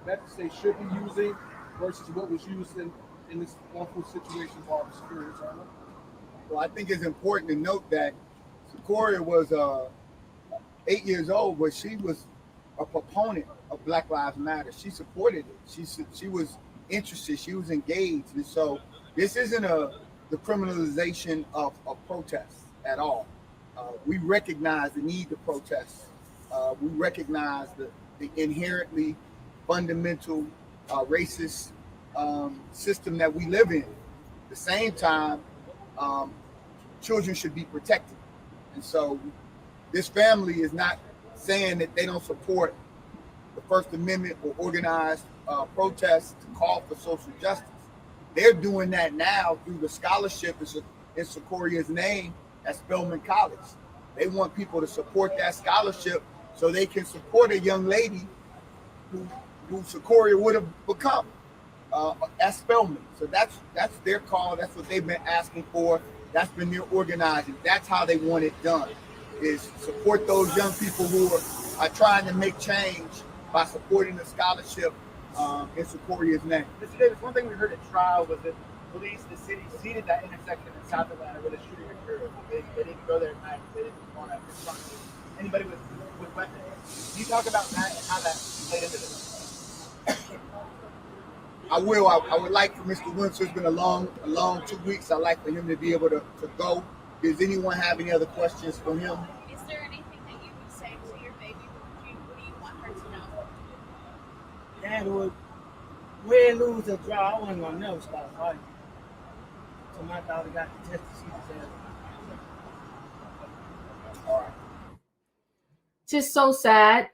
methods they should be using versus what was used in this awful situation for Secoriea Turner? Well, I think it's important to note that Sakoria was 8 years old, but she was a proponent of Black Lives Matter. She supported it. She was interested. She was engaged. And so this isn't the criminalization of protests at all. We recognize the need to protest. We recognize the inherently fundamental racist system that we live in. At the same time, children should be protected. And so this family is not saying that they don't support the First Amendment or organized protests to call for social justice. They're doing that now through the scholarship in Sakoria's name at Spelman College. They want people to support that scholarship so they can support a young lady who Sakoria would have become at Spelman. So that's their call. That's what they've been asking for. That's been their organizing. That's how they want it done, is support those young people who are trying to make change by supporting the scholarship in Sakoria's name. Mr. Davis, one thing we heard at trial was that police, the city, seeded that intersection in South Atlanta where the shooting occurred. They didn't go there at night. They didn't want to confront anybody with weapons. Can you talk about that and how that played into this? I will. I would like for Mr. Winsor. It's been a long 2 weeks. I'd like for him to be able to go. Does anyone have any other questions for him? Is there anything that you would say to your baby? What do you want her to know? Dad would win, lose, or draw. I wasn't gonna never stop fighting. So my daughter got the test to see the test. All right. Just so sad.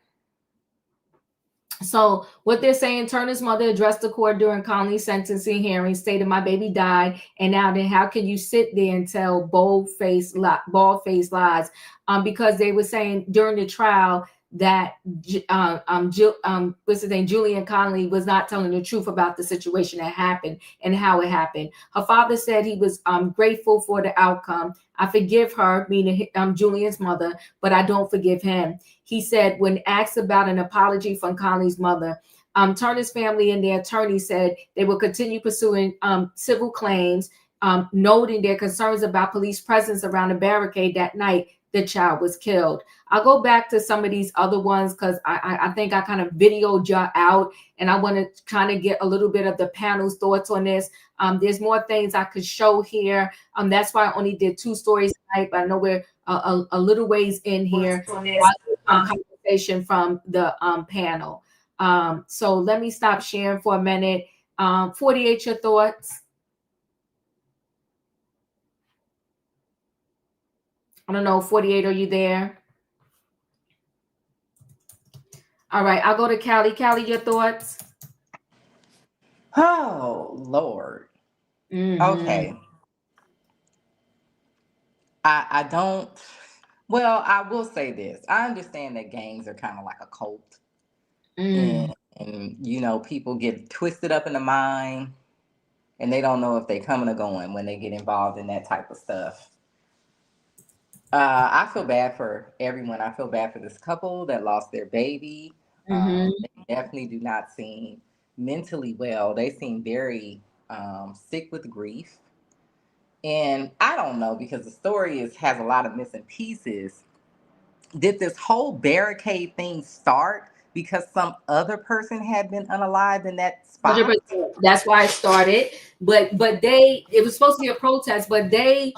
So what they're saying, Turner's mother addressed the court during Connley's sentencing hearing, stated, "My baby died, and now then how can you sit there and tell bald-faced lies?" Because they were saying during the trial that what's his name, Julian Conley was not telling the truth about the situation that happened and how it happened. Her father said he was grateful for the outcome. "I forgive her," meaning Julian's mother, "but I don't forgive him." He said when asked about an apology from Conley's mother, Turner's family and their attorney said they will continue pursuing civil claims, noting their concerns about police presence around the barricade that night the child was killed. I'll go back to some of these other ones because I think I kind of videoed you out, and I want to kind of get a little bit of the panel's thoughts on this. There's more things I could show here. That's why I only did 2 stories tonight, but I know we're a little ways in here. Conversation from the panel. So let me stop sharing for a minute. 48, your thoughts? I don't know, 48, are you there? All right, I'll go to Callie. Callie, your thoughts? Oh, Lord. Mm-hmm. Okay. I don't, well, I will say this. I understand that gangs are kind of like a cult. And, you know, people get twisted up in the mind and they don't know if they're coming or going when they get involved in that type of stuff. I feel bad for everyone. I feel bad for this couple that lost their baby. They definitely do not seem mentally well. They seem very sick with grief. And I don't know, because the story has a lot of missing pieces. Did this whole barricade thing start because some other person had been unalived in that spot? 100%. That's why it started. But it was supposed to be a protest, but these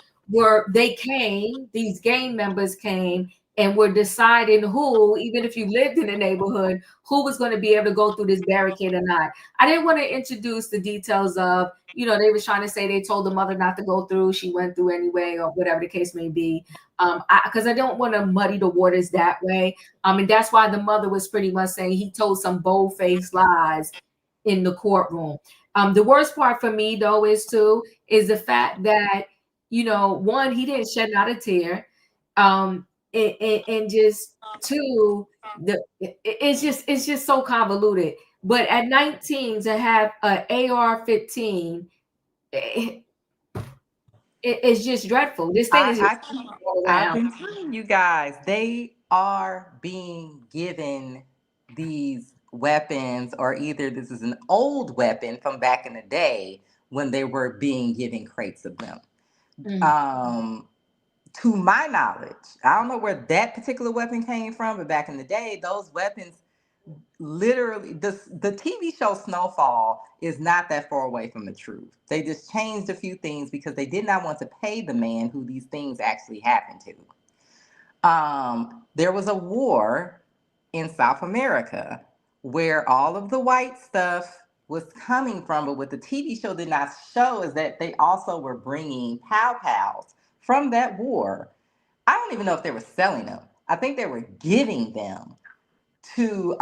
gang members came and were deciding who, even if you lived in the neighborhood, who was going to be able to go through this barricade or not. I didn't want to introduce the details of, they were trying to say they told the mother not to go through. She went through anyway, or whatever the case may be. Because I don't want to muddy the waters that way. And that's why the mother was pretty much saying he told some bold-faced lies in the courtroom. The worst part for me, though, is the fact that, one, he didn't shed not a tear. And just two, it's just so convoluted. But at 19 to have an AR-15, it's just dreadful. This thing is just all I've around. been telling you guys, they are being given these weapons, or either this is an old weapon from back in the day when they were being given crates of them. To my knowledge, I don't know where that particular weapon came from, but back in the day, those weapons literally, the TV show Snowfall is not that far away from the truth. They just changed a few things because they did not want to pay the man who these things actually happened to. There was a war in South America where all of the white stuff was coming from, but what the TV show did not show is that they also were bringing pow-pows from that war. I don't even know if they were selling them. I think they were giving them to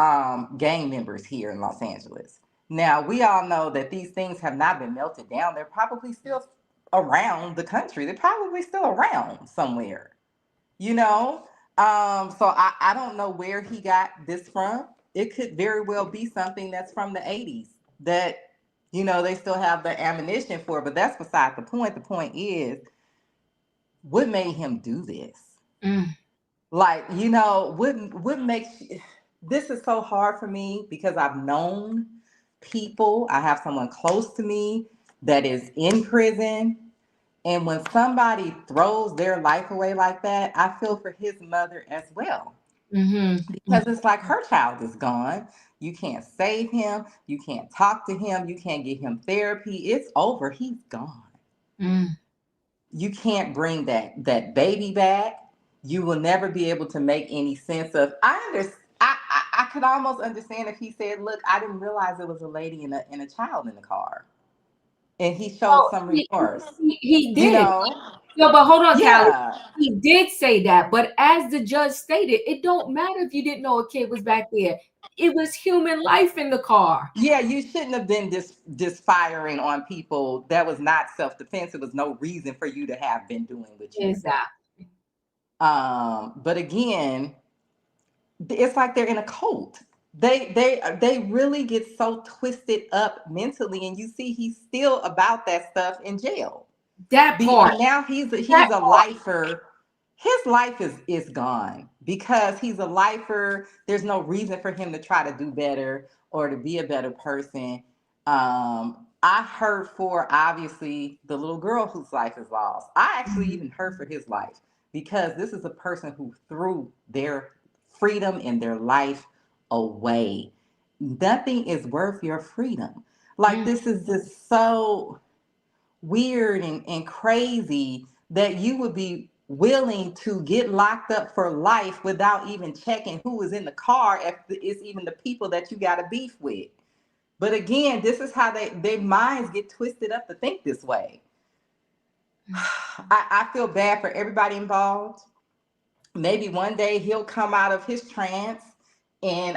gang members here in Los Angeles. Now, we all know that these things have not been melted down. They're probably still around the country. They're probably still around somewhere, So I don't know where he got this from. It could very well be something that's from the 80s that, they still have the ammunition for, but that's beside the point. The point is, what made him do this? Like, what makes this is so hard for me because I've known people. I have someone close to me that is in prison. And when somebody throws their life away like that, I feel for his mother as well. Because it's like her child is gone. You can't save him. You can't talk to him. You can't get him therapy. It's over. He's gone. You can't bring that baby back. You will never be able to make any sense of. I could almost understand if he said, "Look, I didn't realize there was a lady and a child in the car," and he showed some remorse. He did. No, but hold on, Callie. He did say that, but as the judge stated, it don't matter if you didn't know a kid was back there. It was human life in the car. Yeah, you shouldn't have been just firing on people. That was not self-defense. It was no reason for you to have been doing what you were doing. But again, it's like they're in a cult. They really get so twisted up mentally, and you see he's still about that stuff in jail. That part. Now he's a lifer. His life is gone because he's a lifer. There's no reason for him to try to do better or to be a better person. I heard for, obviously, the little girl whose life is lost. I actually even heard for his life because this is a person who threw their freedom and their life away. Nothing is worth your freedom. Like, this is just so weird and crazy that you would be willing to get locked up for life without even checking who is in the car, if it's even the people that you got a beef with. But again, this is how their minds get twisted up to think this way. I feel bad for everybody involved. Maybe one day he'll come out of his trance and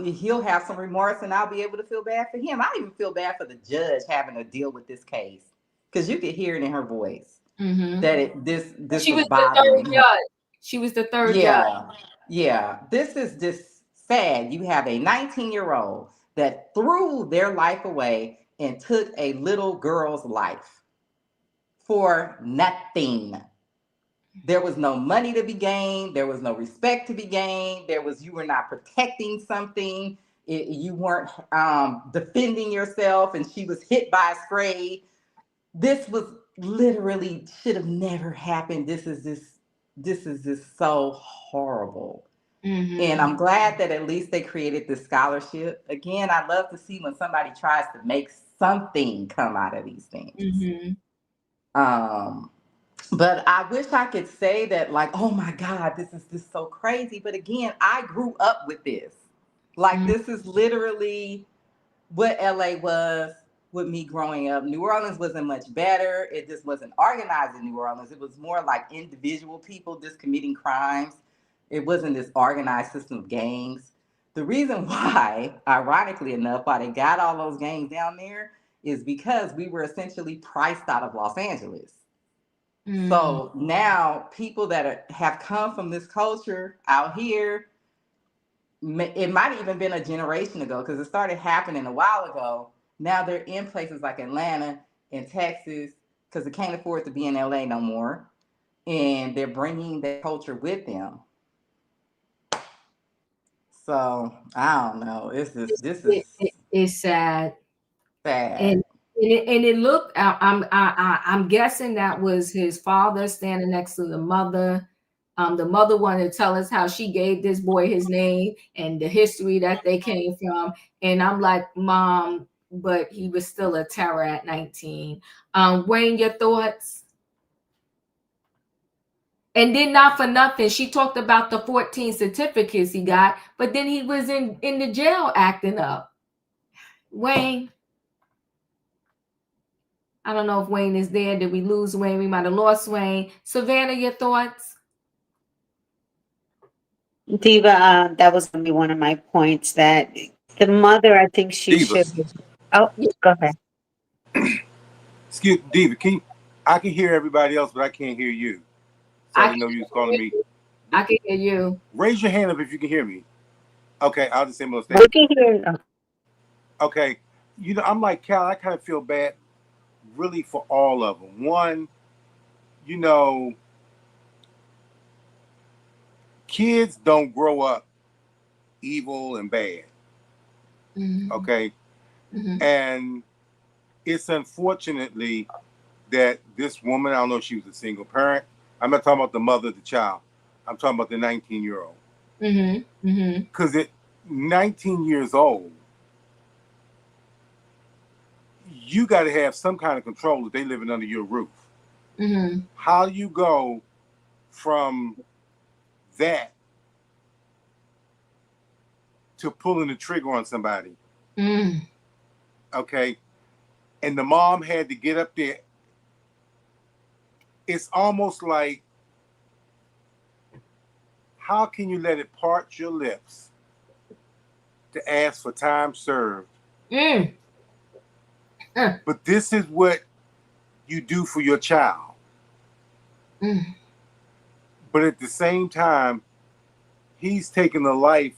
he'll have some remorse and I'll be able to feel bad for him. I even feel bad for the judge having to deal with this case because you could hear it in her voice that this she was bothering the third her. judge. She was the third judge. Yeah. This is just sad. You have a 19-year-old that threw their life away and took a little girl's life for nothing. There was no money to be gained. There was no respect to be gained. You were not protecting something. You weren't defending yourself, and she was hit by a spray. This was literally should have never happened. This is just so horrible. And I'm glad that at least they created this scholarship. Again, I love to see when somebody tries to make something come out of these things. But I wish I could say that, like, oh my God, this is just so crazy. But again, I grew up with this. Like, this is literally what LA was with me growing up. New Orleans wasn't much better. It just wasn't organized in New Orleans. It was more like individual people just committing crimes. It wasn't this organized system of gangs. The reason why, ironically enough, why they got all those gangs down there is because we were essentially priced out of Los Angeles. So now people that have come from this culture out here, it might have even been a generation ago because it started happening a while ago. Now they're in places like Atlanta and Texas because they can't afford to be in LA no more. And they're bringing their culture with them. So I don't know. This is It's sad. sad. And it looked. I'm guessing that was his father standing next to the mother. The mother wanted to tell us how she gave this boy his name and the history that they came from. And I'm like, Mom, but he was still a terror at 19. Wayne, your thoughts? And then not for nothing, she talked about the 14 certificates he got, but then he was in the jail acting up. Wayne. I don't know if Wayne is there. Did we lose Wayne? We might have lost Wayne. Savannah, your thoughts? Diva, that was going to be one of my points, that the mother, I think she Diva. should. Oh, go ahead. Excuse Diva, I can hear everybody else, but I can't hear you. So I didn't know you was calling me. I can hear you. Raise your hand up if you can hear me. Okay, I'll just say most We can hear you. Okay, I'm like Cal. I kind of feel bad, really, for all of them. One, kids don't grow up evil and bad. Okay, and it's unfortunately that this woman, I don't know if she was a single parent. I'm not talking about the mother of the child. I'm talking about the 19-year-old. Because at 19 years old, you got to have some kind of control if they living under your roof. How you go from that to pulling the trigger on somebody? Okay, and the mom had to get up there. It's almost like, how can you let it part your lips to ask for time served? But this is what you do for your child. But at the same time, he's taking the life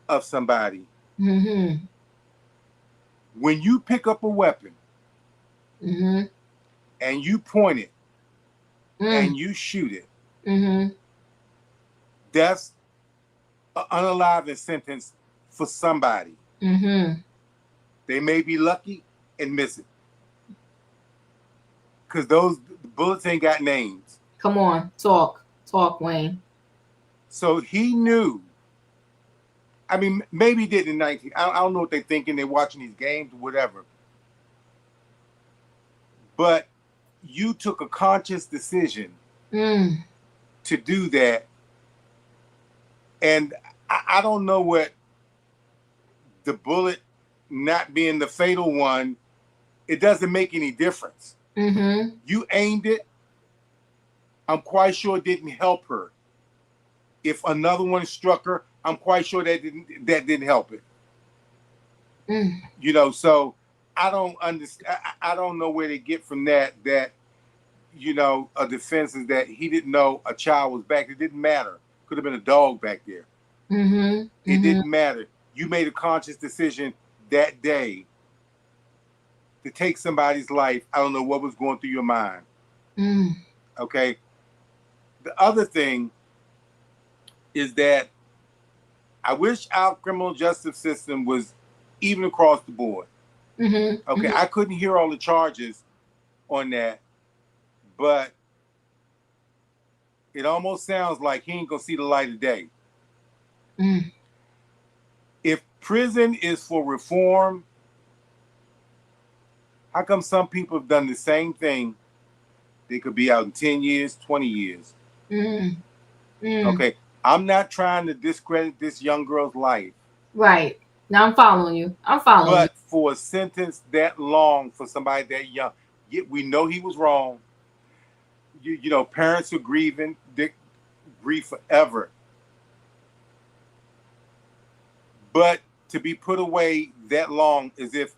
of somebody. When you pick up a weapon and you point it and you shoot it, that's an unaliving sentence for somebody. They may be lucky and miss it, because those bullets ain't got names. Come on, talk, Wayne. So he knew. I mean, maybe he did in 19. I don't know what they're thinking. They're watching these games or whatever. But you took a conscious decision to do that. And I don't know what the bullet not being the fatal one, it doesn't make any difference. You aimed it. I'm quite sure it didn't help her. If another one struck her, I'm quite sure that didn't help it. So I don't understand. I don't know where they get from that a defense is that he didn't know a child was back. It didn't matter. Could have been a dog back there. It didn't matter. You made a conscious decision that day to take somebody's life. I don't know what was going through your mind. Okay. The other thing is that I wish our criminal justice system was even across the board. Okay, I couldn't hear all the charges on that, but it almost sounds like he ain't gonna see the light of day. If prison is for reform, how come some people have done the same thing They could be out in 10 years, 20 years. Mm. Okay. I'm not trying to discredit this young girl's life. Right. Now I'm following you. But for a sentence that long for somebody that young, we know he was wrong. You know, parents are grieving, they grieve forever. But to be put away that long as if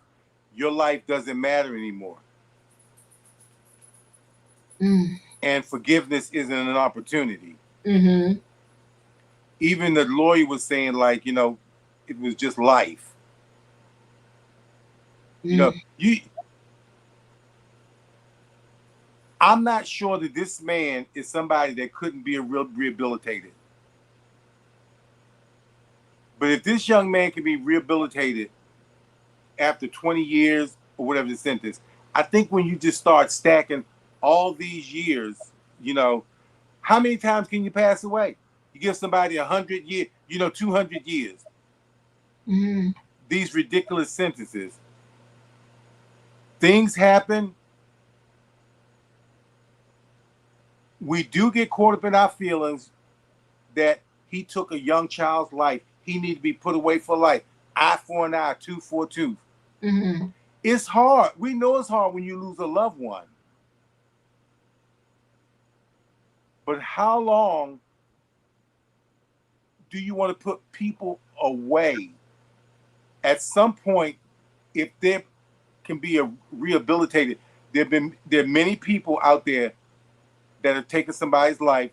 your life doesn't matter anymore. And forgiveness isn't an opportunity. Mm-hmm. Even the lawyer was saying, like, you know, it was just life. You know, I'm not sure that this man is somebody that couldn't be rehabilitated. But if this young man can be rehabilitated after 20 years or whatever the sentence, I think when you just start stacking all these years, you know, how many times can you pass away? You give somebody 100 years, you know, 200 years. Mm-hmm. These ridiculous sentences. Things happen. We do get caught up in our feelings that he took a young child's life. He needs to be put away for life. Eye for an eye, tooth for a tooth. Mm-hmm. It's hard. We know it's hard when you lose a loved one. But how long do you want to put people away? At some point, if there can be a rehabilitated, there are many people out there that have taken somebody's life.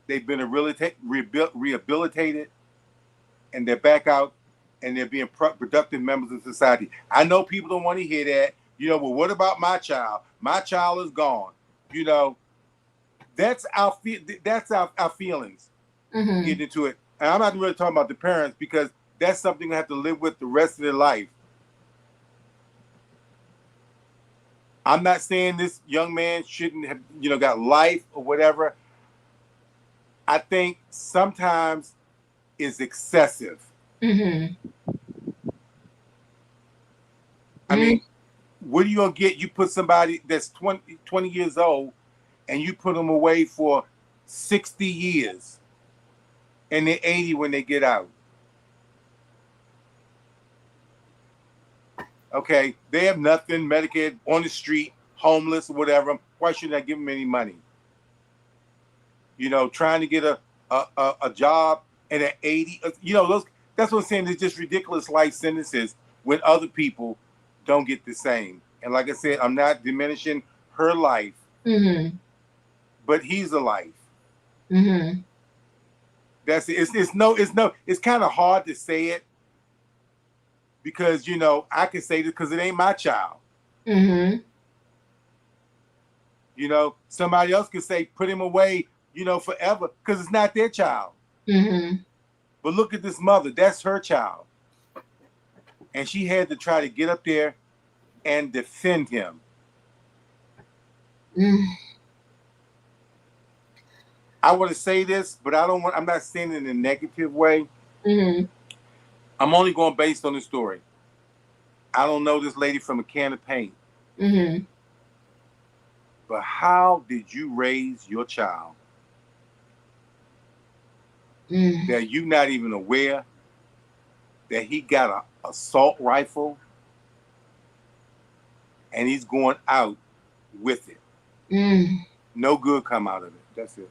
They've been rehabilitated, and they're back out, and they're being productive members of society. I know people don't want to hear that. You know, well, what about my child? My child is gone. You know, that's our feelings. Mm-hmm. Getting into it. And I'm not really talking about the parents because that's something they have to live with the rest of their life. I'm not saying this young man shouldn't have, you know, got life or whatever. I think sometimes it's excessive. Mm-hmm. I mean, what are you going to get? You put somebody that's 20 years old and you put them away for 60 years and they're 80 when they get out. Okay, they have nothing, Medicaid, on the street, homeless, or whatever. Why shouldn't I give them any money? You know, trying to get a job and at 80, you know, that's what I'm saying. It's just ridiculous life sentences when other people don't get the same. And like I said, I'm not diminishing her life, but he's a life. Mm-hmm. That's it. It's kind of hard to say it because, you know, I can say this because it ain't my child. Mm-hmm. You know, somebody else could say, put him away, you know, forever because it's not their child. Mm-hmm. But look at this mother. That's her child. And she had to try to get up there and defend him. I want to say this, but I'm not saying it in a negative way. Mm-hmm. I'm only going based on the story. I don't know this lady from a can of paint. Mm-hmm. But how did you raise your child that you're not even aware that he got an assault rifle and he's going out with it? No good come out of it. That's it.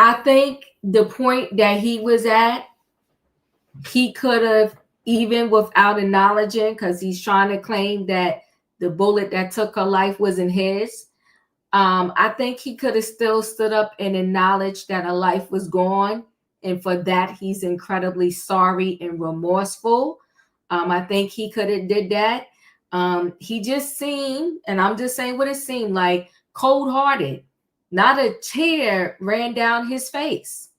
I think the point that he was at, he could have, even without acknowledging, because he's trying to claim that the bullet that took her life wasn't his. I think he could have still stood up and acknowledged that her life was gone. And for that, he's incredibly sorry and remorseful. I think he could have did that. He just seemed, and I'm just saying what it seemed like, cold-hearted. Not a tear ran down his face.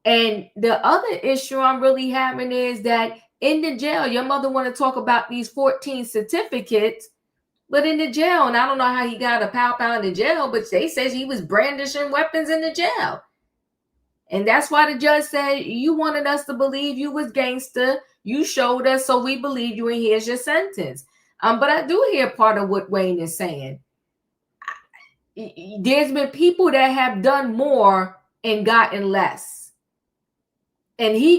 And the other issue I'm really having is that in the jail, your mother want to talk about these 14 certificates, but in the jail, and I don't know how he got a pow in the jail, but they says he was brandishing weapons in the jail. And that's why the judge said, you wanted us to believe you was gangster. You showed us, so we believe you, and here's your sentence. But I do hear part of what Wayne is saying. There's been people that have done more and gotten less. And he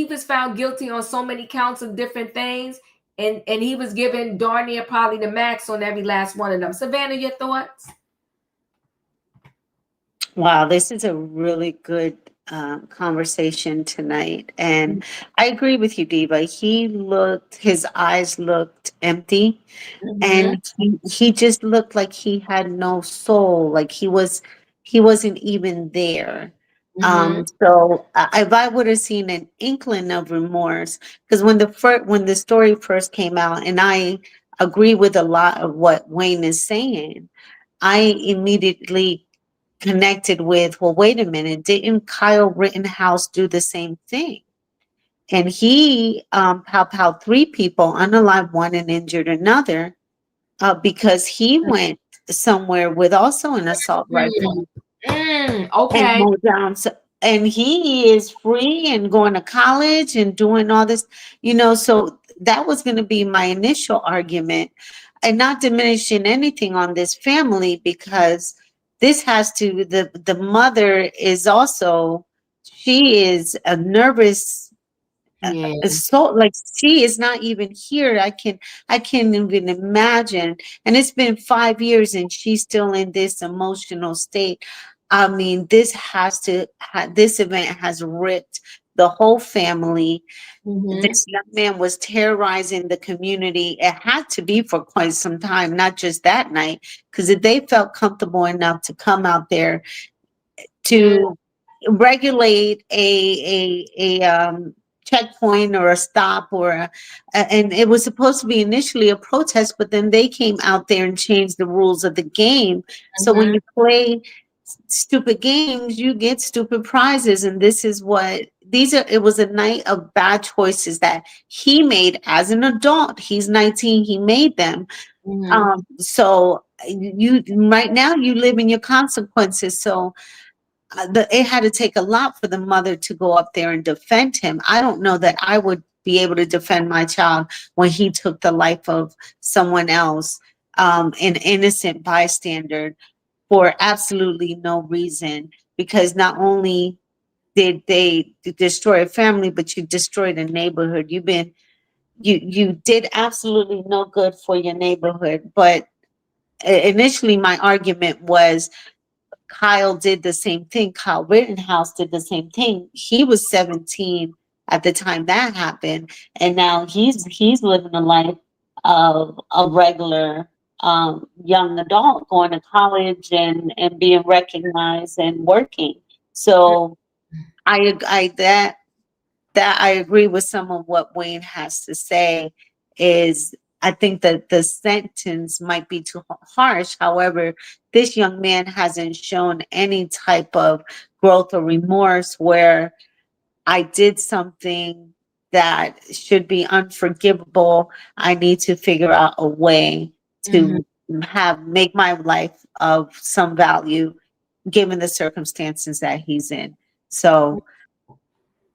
was found guilty on so many counts of different things. And he was given darn near probably the max on every last one of them. Savannah, your thoughts? Wow, this is a really good conversation tonight. And I agree with you, Diva. His eyes looked empty, and he just looked like he had no soul, like he wasn't even there. So if I would have seen an inkling of remorse, because when the story first came out, and I agree with a lot of what Wayne is saying, I immediately connected with, well, wait a minute, didn't Kyle Rittenhouse do the same thing? And he pow three people, unalived one and injured another, because he went somewhere with also an assault rifle and Okay. mowed down. And he is free and going to college and doing all this, so that was going to be my initial argument, and not diminishing anything on this family, because the mother is also, she is a nervous, so like she is not even here. I can't even imagine. And it's been 5 years and she's still in this emotional state. I mean, this event has ripped the whole family. This young man was terrorizing the community. It had to be for quite some time, not just that night, because if they felt comfortable enough to come out there to regulate a checkpoint or a stop and it was supposed to be initially a protest, but then they came out there and changed the rules of the game. So when you play stupid games, you get stupid prizes, and this is what it was a night of bad choices that he made as an adult. He's 19, he made them. So you right now you live in your consequences. So it had to take a lot for the mother to go up there and defend him. I don't know that I would be able to defend my child when he took the life of someone else, an innocent bystander, for absolutely no reason. Because not only did they destroy a family, but you destroyed a neighborhood. You did absolutely no good for your neighborhood. But initially, my argument was, Kyle did the same thing. Kyle Rittenhouse did the same thing. He was 17 at the time that happened, and now he's living a life of a regular young adult, going to college and being recognized and working. So I that I agree with some of what Wayne has to say. Is I think that the sentence might be too harsh. However, this young man hasn't shown any type of growth or remorse where I did something that should be unforgivable. I need to figure out a way to make my life of some value given the circumstances that he's in. So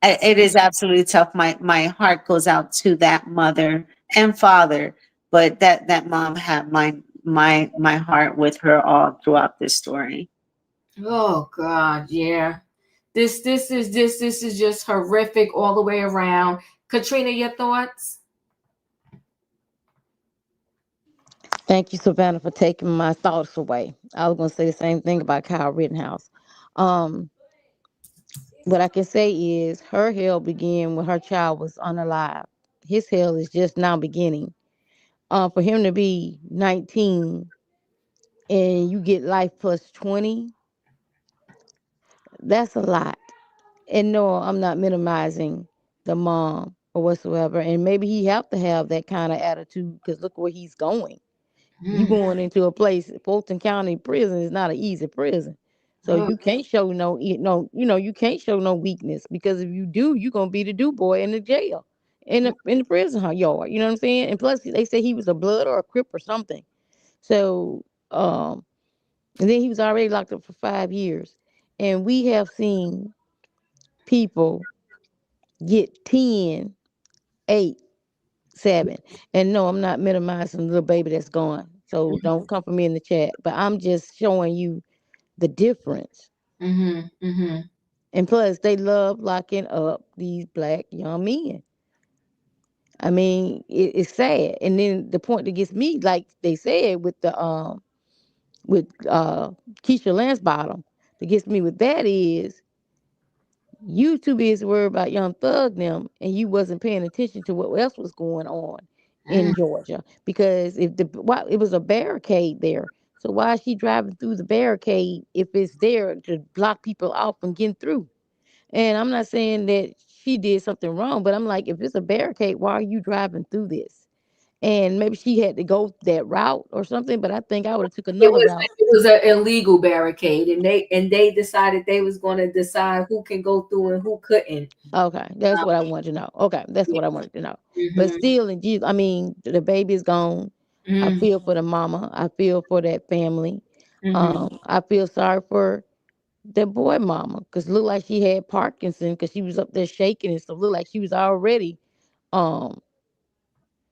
it is absolutely tough. My heart goes out to that mother and father, but that mom had my heart with her all throughout this story. Oh God, yeah. This is just horrific all the way around. Katrina, your thoughts? Thank you, Savannah, for taking my thoughts away. I was going to say the same thing about Kyle Rittenhouse. What I can say is her hell began when her child was unalive. His hell is just now beginning. For him to be 19 and you get life plus 20, that's a lot. And no, I'm not minimizing the mom or whatsoever. And maybe he have to have that kind of attitude because look where he's going. You going into a place, Fulton County Prison is not an easy prison. So you can't show you can't show no weakness, because if you do, you're gonna be the do boy in the jail, in the prison yard. You know what I'm saying? And plus, they say he was a blood or a crip or something. So, and then he was already locked up for 5 years, and we have seen people get 10, 8, 7. And no, I'm not minimizing the little baby that's gone. So don't come for me in the chat. But I'm just showing you the difference. And plus, they love locking up these black young men. I mean, it's sad. And then the point that gets me, like they said with Keisha Lansbottom, that gets me with that is you too busy worried about Young Thug them, and you wasn't paying attention to what else was going on in Georgia. Because if it was a barricade there, so why is she driving through the barricade if it's there to block people off from getting through? And I'm not saying that she did something wrong, but I'm like, if it's a barricade, why are you driving through this? And maybe she had to go that route or something, but I think I would have took another route. It was an illegal barricade, and they decided they was going to decide who can go through and who couldn't. Okay, that's what I wanted to know. Okay, that's what I wanted to know. But still, in Jesus, I mean, the baby is gone. I feel for the mama. I feel for that family. I feel sorry for the boy mama because looked like she had Parkinson because she was up there shaking and stuff. Looked like she was already um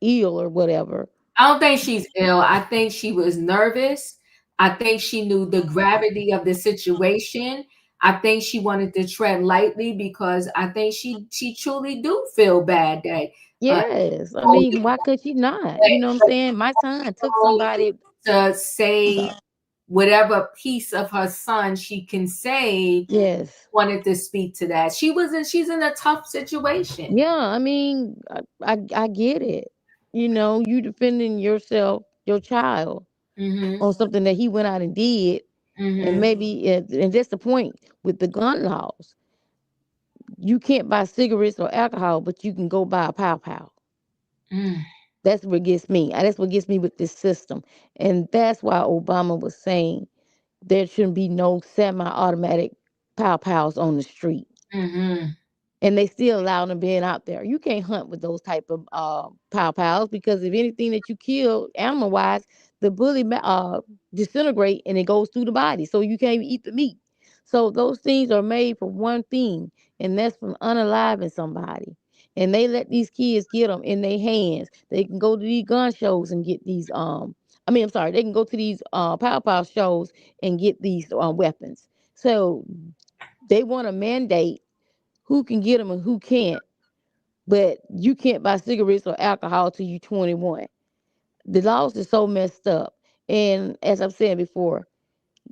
ill or whatever. I don't think she's ill. I think she was nervous. I think she knew the gravity of the situation. I think she wanted to tread lightly because I think she truly do feel bad that Yes, I mean, why could she not? You know what I'm saying? My son took somebody to save whatever piece of her son she can save. Yes. Wanted to speak to that. She's in a tough situation. Yeah, I mean, I get it. You know, you defending yourself, your child, on something that he went out and did, and maybe, and that's the point with the gun laws. You can't buy cigarettes or alcohol, but you can go buy a pow pow. That's what gets me. That's what gets me with this system, and that's why Obama was saying there shouldn't be no semi-automatic pow pows on the street. And they still allow them being out there. You can't hunt with those type of pow pows because if anything that you kill animal wise, the bullet disintegrate and it goes through the body, so you can't even eat the meat. So those things are made for one thing, and that's from unaliving somebody. And they let these kids get them in their hands. They can go to these gun shows and get these. I mean, I'm sorry. They can go to these pow pow shows and get these weapons. So they want to mandate who can get them and who can't. But you can't buy cigarettes or alcohol till you 21. The laws are so messed up. And as I've said before,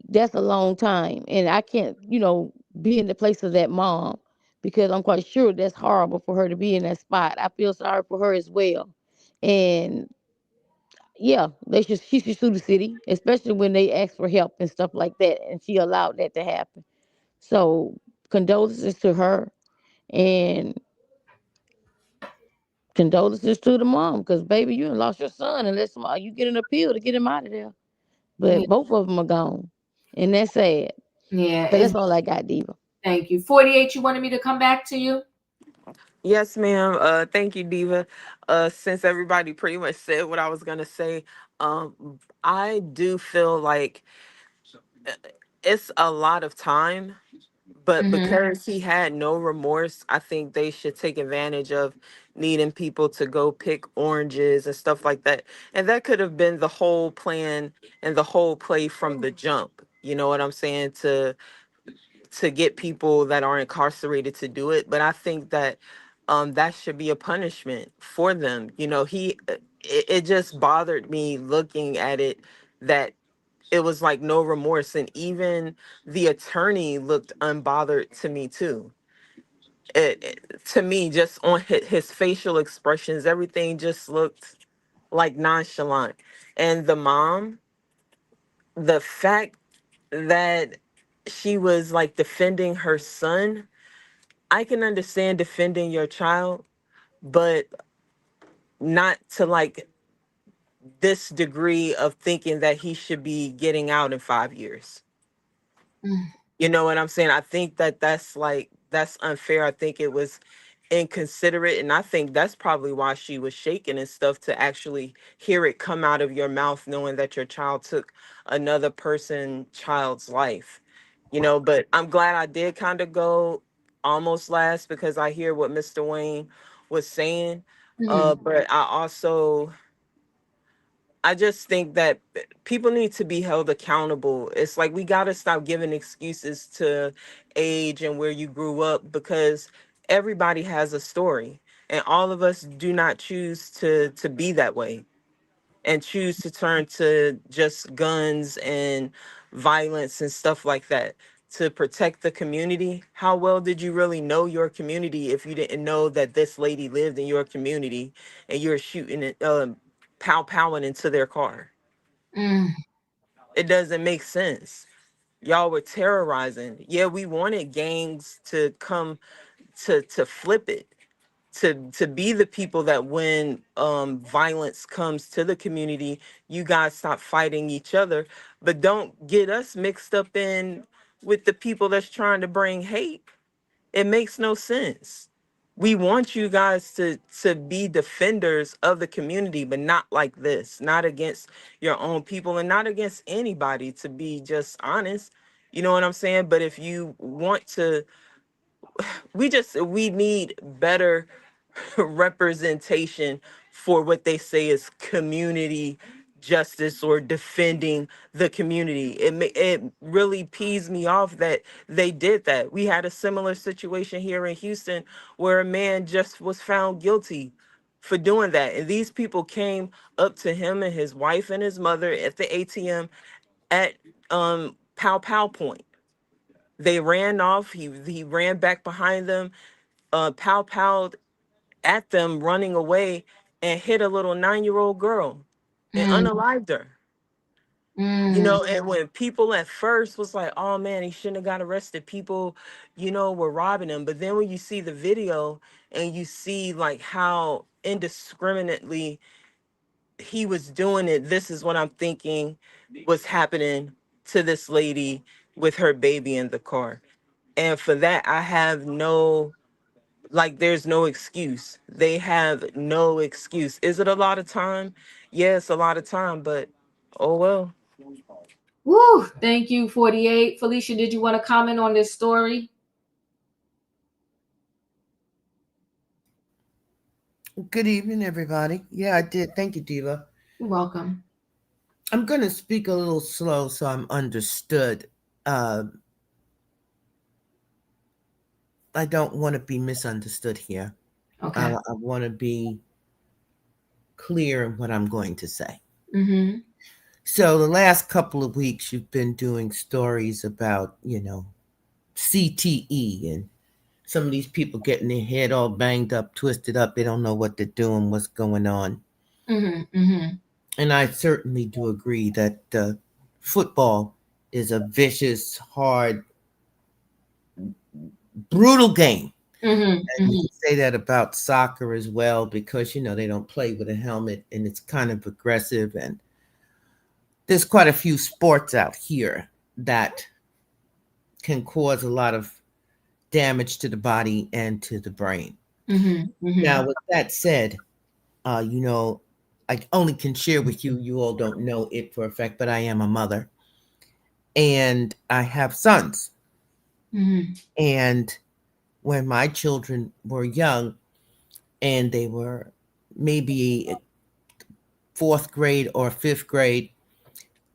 that's a long time. And I can't, be in the place of that mom because I'm quite sure that's horrible for her to be in that spot. I feel sorry for her as well. And yeah, she should sue the city, especially when they ask for help and stuff like that. And she allowed that to happen. So condolences to her. And condolences to the mom because baby, you done lost your son unless you get an appeal to get him out of there. But both of them are gone, and that's sad. Yeah, But that's all I got, Diva. Thank you. 48. You wanted me to come back to you? Yes, ma'am. Thank you, Diva. Since everybody pretty much said what I was gonna say, I do feel like it's a lot of time, but because he had no remorse, I think they should take advantage of needing people to go pick oranges and stuff like that. And that could have been the whole plan and the whole play from the jump. You know what I'm saying? To get people that are incarcerated to do it. But I think that that should be a punishment for them. It just bothered me looking at it that it was like no remorse, and even the attorney looked unbothered to me too. To me, just on his facial expressions, everything just looked like nonchalant. And the mom, the fact that she was like defending her son, I can understand defending your child, but not to like this degree of thinking that he should be getting out in 5 years. You know what I'm saying? I think that that's unfair. I think it was inconsiderate, and I think that's probably why she was shaking and stuff, to actually hear it come out of your mouth, knowing that your child took another child's life. But I'm glad I did kind of go almost last because I hear what Mr. Wayne was saying. But I just think that people need to be held accountable. It's like we got to stop giving excuses to age and where you grew up, because everybody has a story, and all of us do not choose to be that way and choose to turn to just guns and violence and stuff like that to protect the community. How well did you really know your community if you didn't know that this lady lived in your community and you're shooting it, pow-powing into their car? It doesn't make sense. Y'all were terrorizing. Yeah, we wanted gangs to come to flip it, to be the people that when violence comes to the community, you guys stop fighting each other, but don't get us mixed up in with the people that's trying to bring hate. It makes no sense. We want you guys to be defenders of the community, but not like this, not against your own people and not against anybody, to be just honest. You know what I'm saying? But if you want to, we need better representation for what they say is community justice or defending the community. It really pees me off that they did that. We had a similar situation here in Houston where a man just was found guilty for doing that, and these people came up to him and his wife and his mother at the ATM at Pow Pow Point. They ran off. He ran back behind them, pow powed at them, running away, and hit a little 9-year-old girl and unalived her. You know, and when people at first was like, oh man, he shouldn't have got arrested, people, were robbing him. But then when you see the video and you see like how indiscriminately he was doing it, this is what I'm thinking was happening to this lady with her baby in the car. And for that, I have there's no excuse. They have no excuse. Is it a lot of time? Yes, a lot of time, but oh well. Woo! Thank you, 48. Felicia, did you want to comment on this story? Good evening, everybody. Yeah, I did. Thank you, Diva. You're welcome. I'm going to speak a little slow so I'm understood. I don't want to be misunderstood here. Okay. I want to be clear in what I'm going to say. Mm-hmm. So the last couple of weeks, you've been doing stories about, CTE and some of these people getting their head all banged up, twisted up. They don't know what they're doing, what's going on. Mm-hmm. Mm-hmm. And I certainly do agree that football is a vicious, hard, brutal game. Mm-hmm. And you can say that about soccer as well, because, they don't play with a helmet and it's kind of aggressive. And there's quite a few sports out here that can cause a lot of damage to the body and to the brain. Mm-hmm. Mm-hmm. Now, with that said, I only can share with you, you all don't know it for a fact, but I am a mother and I have sons. Mm-hmm. And when my children were young and they were maybe 4th grade or 5th grade,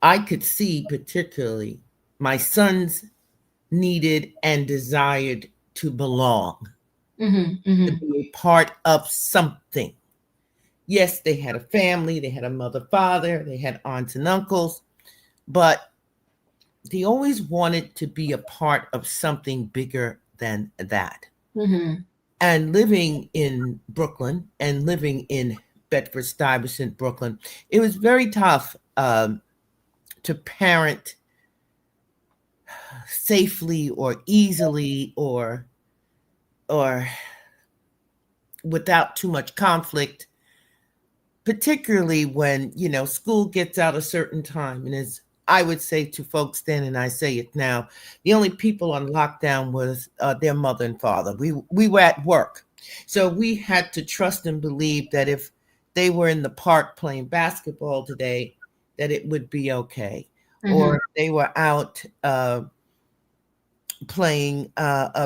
I could see particularly my sons needed and desired to belong, to be a part of something. Yes, they had a family, they had a mother, father, they had aunts and uncles, but they always wanted to be a part of something bigger than that. Mm-hmm. And living in Brooklyn and living in Bedford-Stuyvesant, Brooklyn, it was very tough to parent safely or easily or without too much conflict, particularly when, school gets out a certain time. And as I would say to folks then, and I say it now, the only people on lockdown was their mother and father. We were at work. So we had to trust and believe that if they were in the park playing basketball today, that it would be okay. Mm-hmm. Or if they were out playing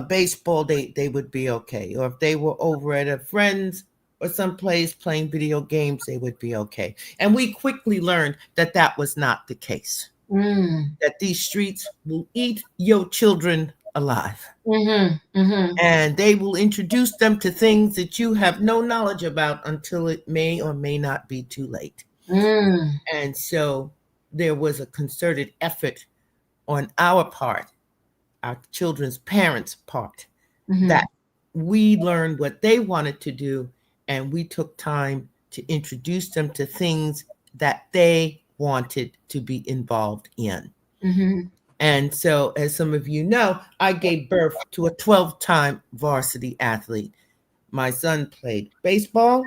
baseball, they would be okay. Or if they were over at a friend's or someplace playing video games, they would be okay. And we quickly learned that that was not the case. That these streets will eat your children alive. And they will introduce them to things that you have no knowledge about until it may or may not be too late. And so there was a concerted effort on our part, our children's parents' part, that we learned what they wanted to do, and we took time to introduce them to things that they wanted to be involved in. And so, as some of you know, I gave birth to a 12-time varsity athlete. My son played baseball,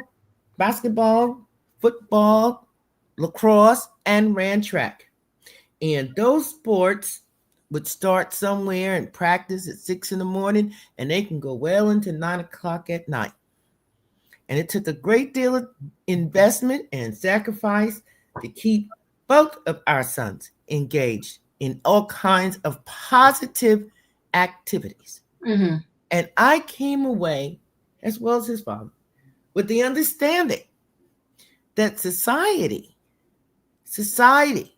basketball, football, lacrosse, and ran track. And those sports would start somewhere and practice at 6 in the morning, and they can go well into 9 o'clock at night. And it took a great deal of investment and sacrifice to keep both of our sons engaged in all kinds of positive activities. And I came away, as well as his father, with the understanding that society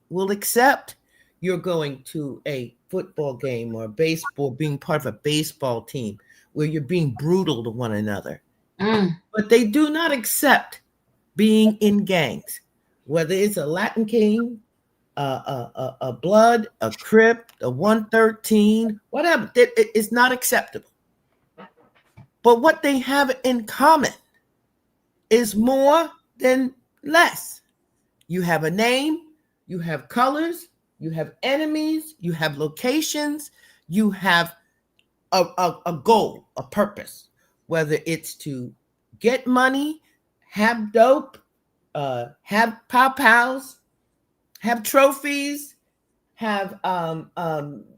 will accept you're going to a football game or baseball, being part of a baseball team where you're being brutal to one another. But they do not accept being in gangs, whether it's a Latin King, a Blood, a Crip, a 113, whatever. It's not acceptable. But what they have in common is more than less. You have a name, you have colors, you have enemies, you have locations, you have a goal, a purpose, whether it's to get money, have dope, have pow-pows, have trophies, have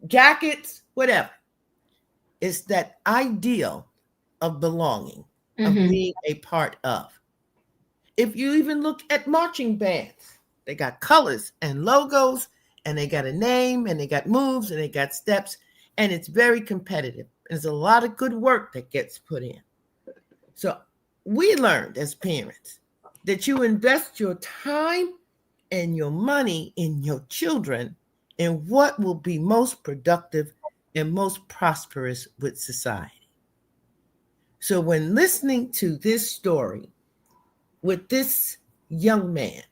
jackets, whatever. It's that ideal of belonging, of being a part of. If you even look at marching bands, they got colors and logos, and they got a name, and they got moves, and they got steps, and it's very competitive. There's a lot of good work that gets put in. So we learned as parents that you invest your time and your money in your children in what will be most productive and most prosperous with society. So when listening to this story with this young man,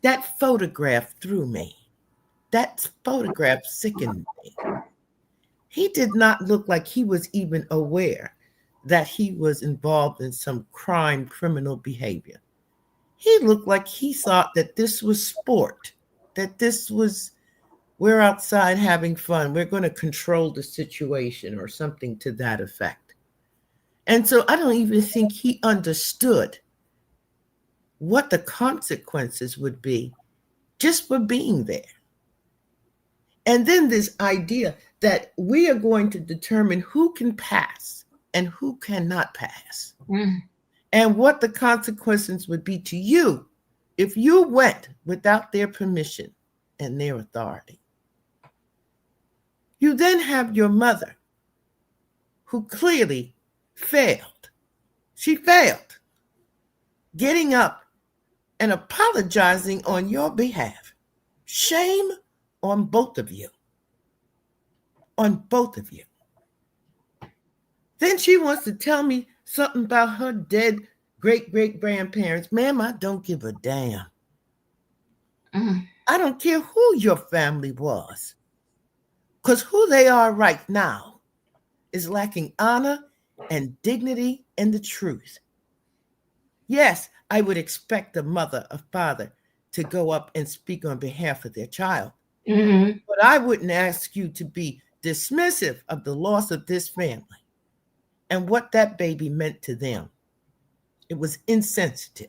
that photograph threw me. That photograph sickened me. He did not look like he was even aware that he was involved in some crime, criminal behavior. He looked like he thought that this was sport, that this was, we're outside having fun, we're going to control the situation or something to that effect. And so I don't even think he understood what the consequences would be just for being there. And then this idea that we are going to determine who can pass and who cannot pass, and what the consequences would be to you if you went without their permission and their authority. You then have your mother, who clearly failed. She failed, getting up and apologizing on your behalf. Shame on both of you. On both of you. Then she wants to tell me something about her dead great-great-grandparents. Ma'am, I don't give a damn. I don't care who your family was, because who they are right now is lacking honor and dignity and the truth. Yes, I would expect a mother, a father, to go up and speak on behalf of their child. But I wouldn't ask you to be dismissive of the loss of this family and what that baby meant to them. It was insensitive.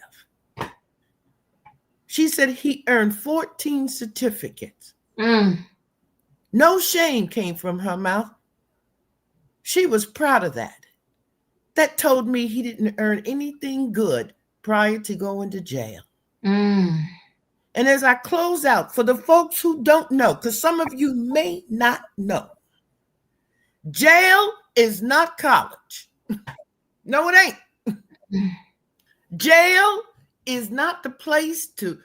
She said he earned 14 certificates. No shame came from her mouth. She was proud of that. That told me he didn't earn anything good prior to going to jail. And as I close out, for the folks who don't know, because some of you may not know, jail is not college. No, it ain't. Jail is not the place to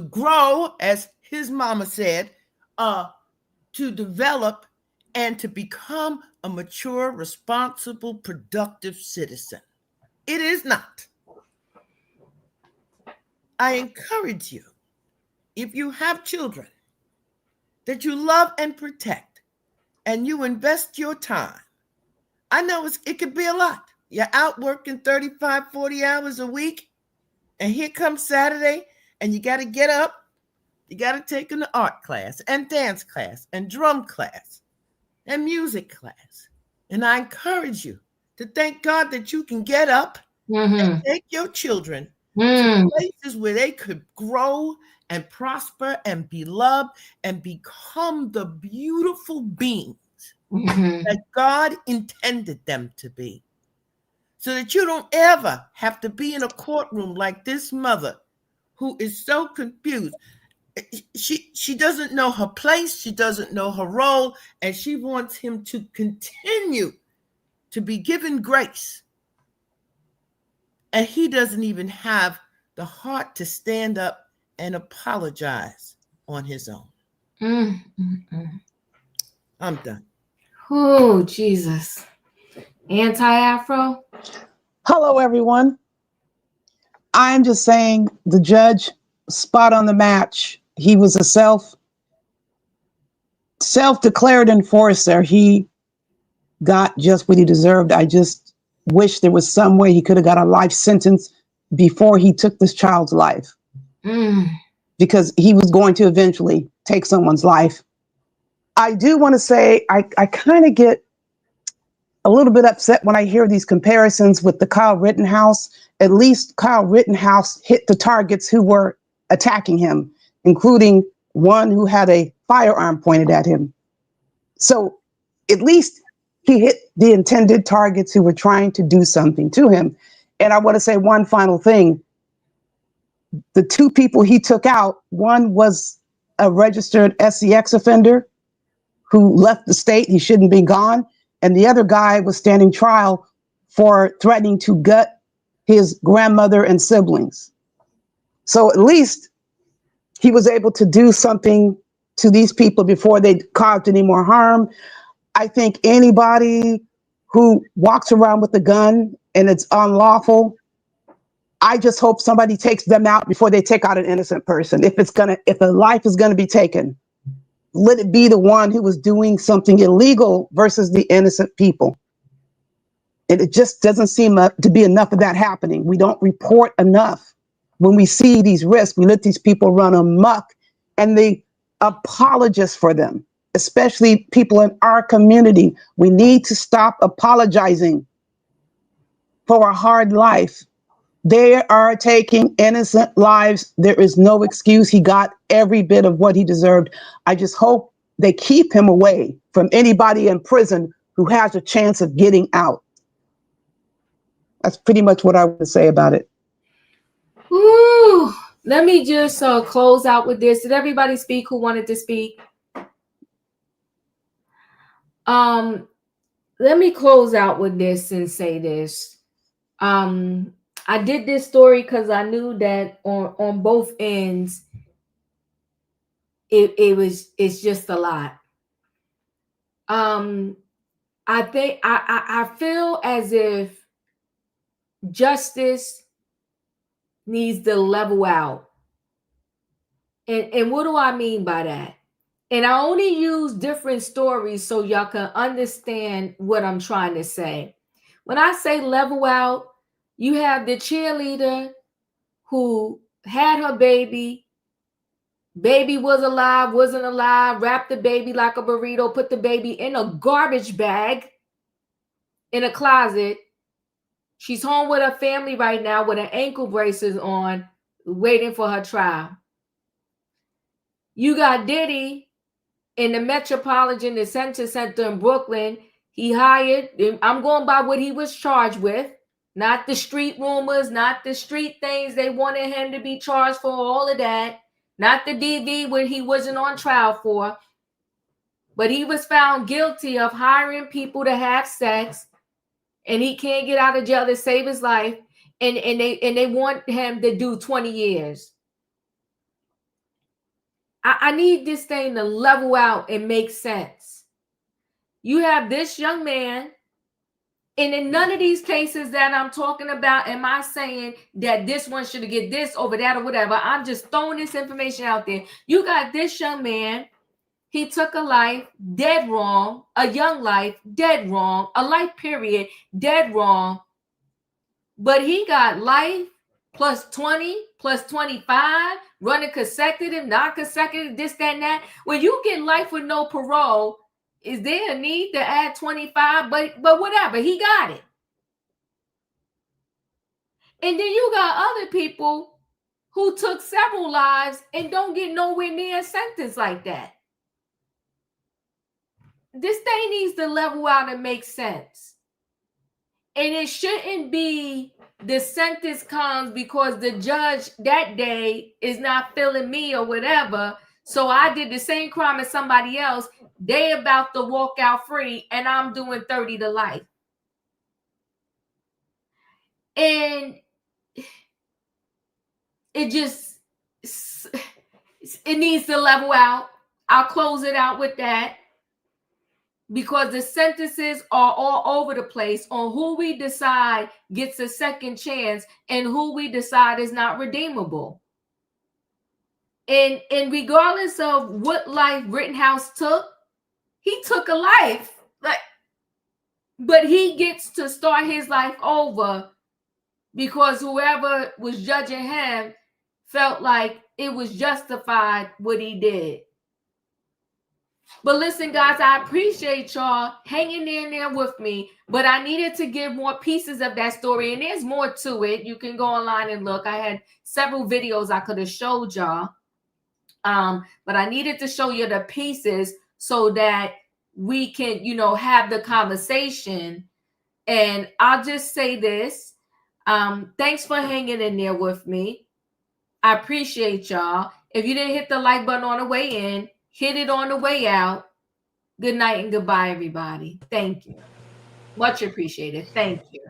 grow, as his mama said, to develop and to become a mature, responsible, productive citizen. It is not. I encourage you, if you have children that you love and protect, and you invest your time. I know it could be a lot. You're out working 35, 40 hours a week, and here comes Saturday, and you got to get up. You got to take an art class and dance class and drum class and music class. And I encourage you to thank God that you can get up and take your children to places where they could grow and prosper and be loved and become the beautiful beings that God intended them to be. So that you don't ever have to be in a courtroom like this mother who is so confused. She doesn't know her place, she doesn't know her role, and she wants him to continue to be given grace. And he doesn't even have the heart to stand up and apologize on his own. I'm done. Oh, Jesus. Anti-Afro? Hello, everyone. I'm just saying the judge, spot on the match. He was a self-declared enforcer. He got just what he deserved. I just wish there was some way he could have got a life sentence before he took this child's life. Because he was going to eventually take someone's life. I do want to say I kind of get a little bit upset when I hear these comparisons with the Kyle Rittenhouse. At least Kyle Rittenhouse hit the targets who were attacking him, including one who had a firearm pointed at him. So at least he hit the intended targets who were trying to do something to him. And I want to say one final thing. The two people he took out, one was a registered SCX offender who left the state. He shouldn't be gone. And the other guy was standing trial for threatening to gut his grandmother and siblings. So at least he was able to do something to these people before they caused any more harm. I think anybody who walks around with a gun and it's unlawful, I just hope somebody takes them out before they take out an innocent person. If a life is gonna be taken, let it be the one who was doing something illegal versus the innocent people. And it just doesn't seem to be enough of that happening. We don't report enough. When we see these risks, we let these people run amok, and the apologists for them, especially people in our community, we need to stop apologizing for a hard life. They are taking innocent lives. There is no excuse. He got every bit of what he deserved. I just hope they keep him away from anybody in prison who has a chance of getting out. That's pretty much what I would say about it. Ooh, let me just close out with this. Did everybody speak who wanted to speak? Let me close out with this and say this. I did this story because I knew that on both ends, it's just a lot. I think I feel as if justice needs to level out. And what do I mean by that? And I only use different stories so y'all can understand what I'm trying to say. When I say level out, you have the cheerleader who had her baby. Baby was alive, wasn't alive, wrapped the baby like a burrito, put the baby in a garbage bag in a closet. She's home with her family right now with her ankle braces on, waiting for her trial. You got Diddy in the Metropolitan Detention Center in Brooklyn. He hired, I'm going by what he was charged with, not the street rumors, not the street things they wanted him to be charged for, all of that, not the DV where he wasn't on trial for, but he was found guilty of hiring people to have sex, and he can't get out of jail to save his life. and they want him to do 20 years. I need this thing to level out and make sense. You have this young man, and in none of these cases that I'm talking about am I saying that this one should get this over that or whatever. I'm just throwing this information out there. You got this young man, he took a life dead wrong, a young life dead wrong, a life period dead wrong, but he got life plus 20, plus 25, running consecutive, non-consecutive, this, that, and that. When you get life with no parole, is there a need to add 25? But whatever, he got it. And then you got other people who took several lives and don't get nowhere near a sentence like that. This thing needs to level out and make sense. And it shouldn't be the sentence comes because the judge that day is not feeling me or whatever. So I did the same crime as somebody else. They about to walk out free and I'm doing 30 to life. And it just, it needs to level out. I'll close it out with that. Because the sentences are all over the place on who we decide gets a second chance and who we decide is not redeemable. And regardless of what life Rittenhouse took, he took a life. But he gets to start his life over because whoever was judging him felt like it was justified what he did. But listen, guys, I appreciate y'all hanging in there with me, but I needed to give more pieces of that story, and there's more to it. You can go online and look. I had several videos I could have showed y'all, but I needed to show you the pieces so that we can, have the conversation. And I'll just say this. Thanks for hanging in there with me. I appreciate y'all. If you didn't hit the like button on the way in, hit it on the way out. Good night and goodbye, everybody. Thank you. Much appreciated. Thank you.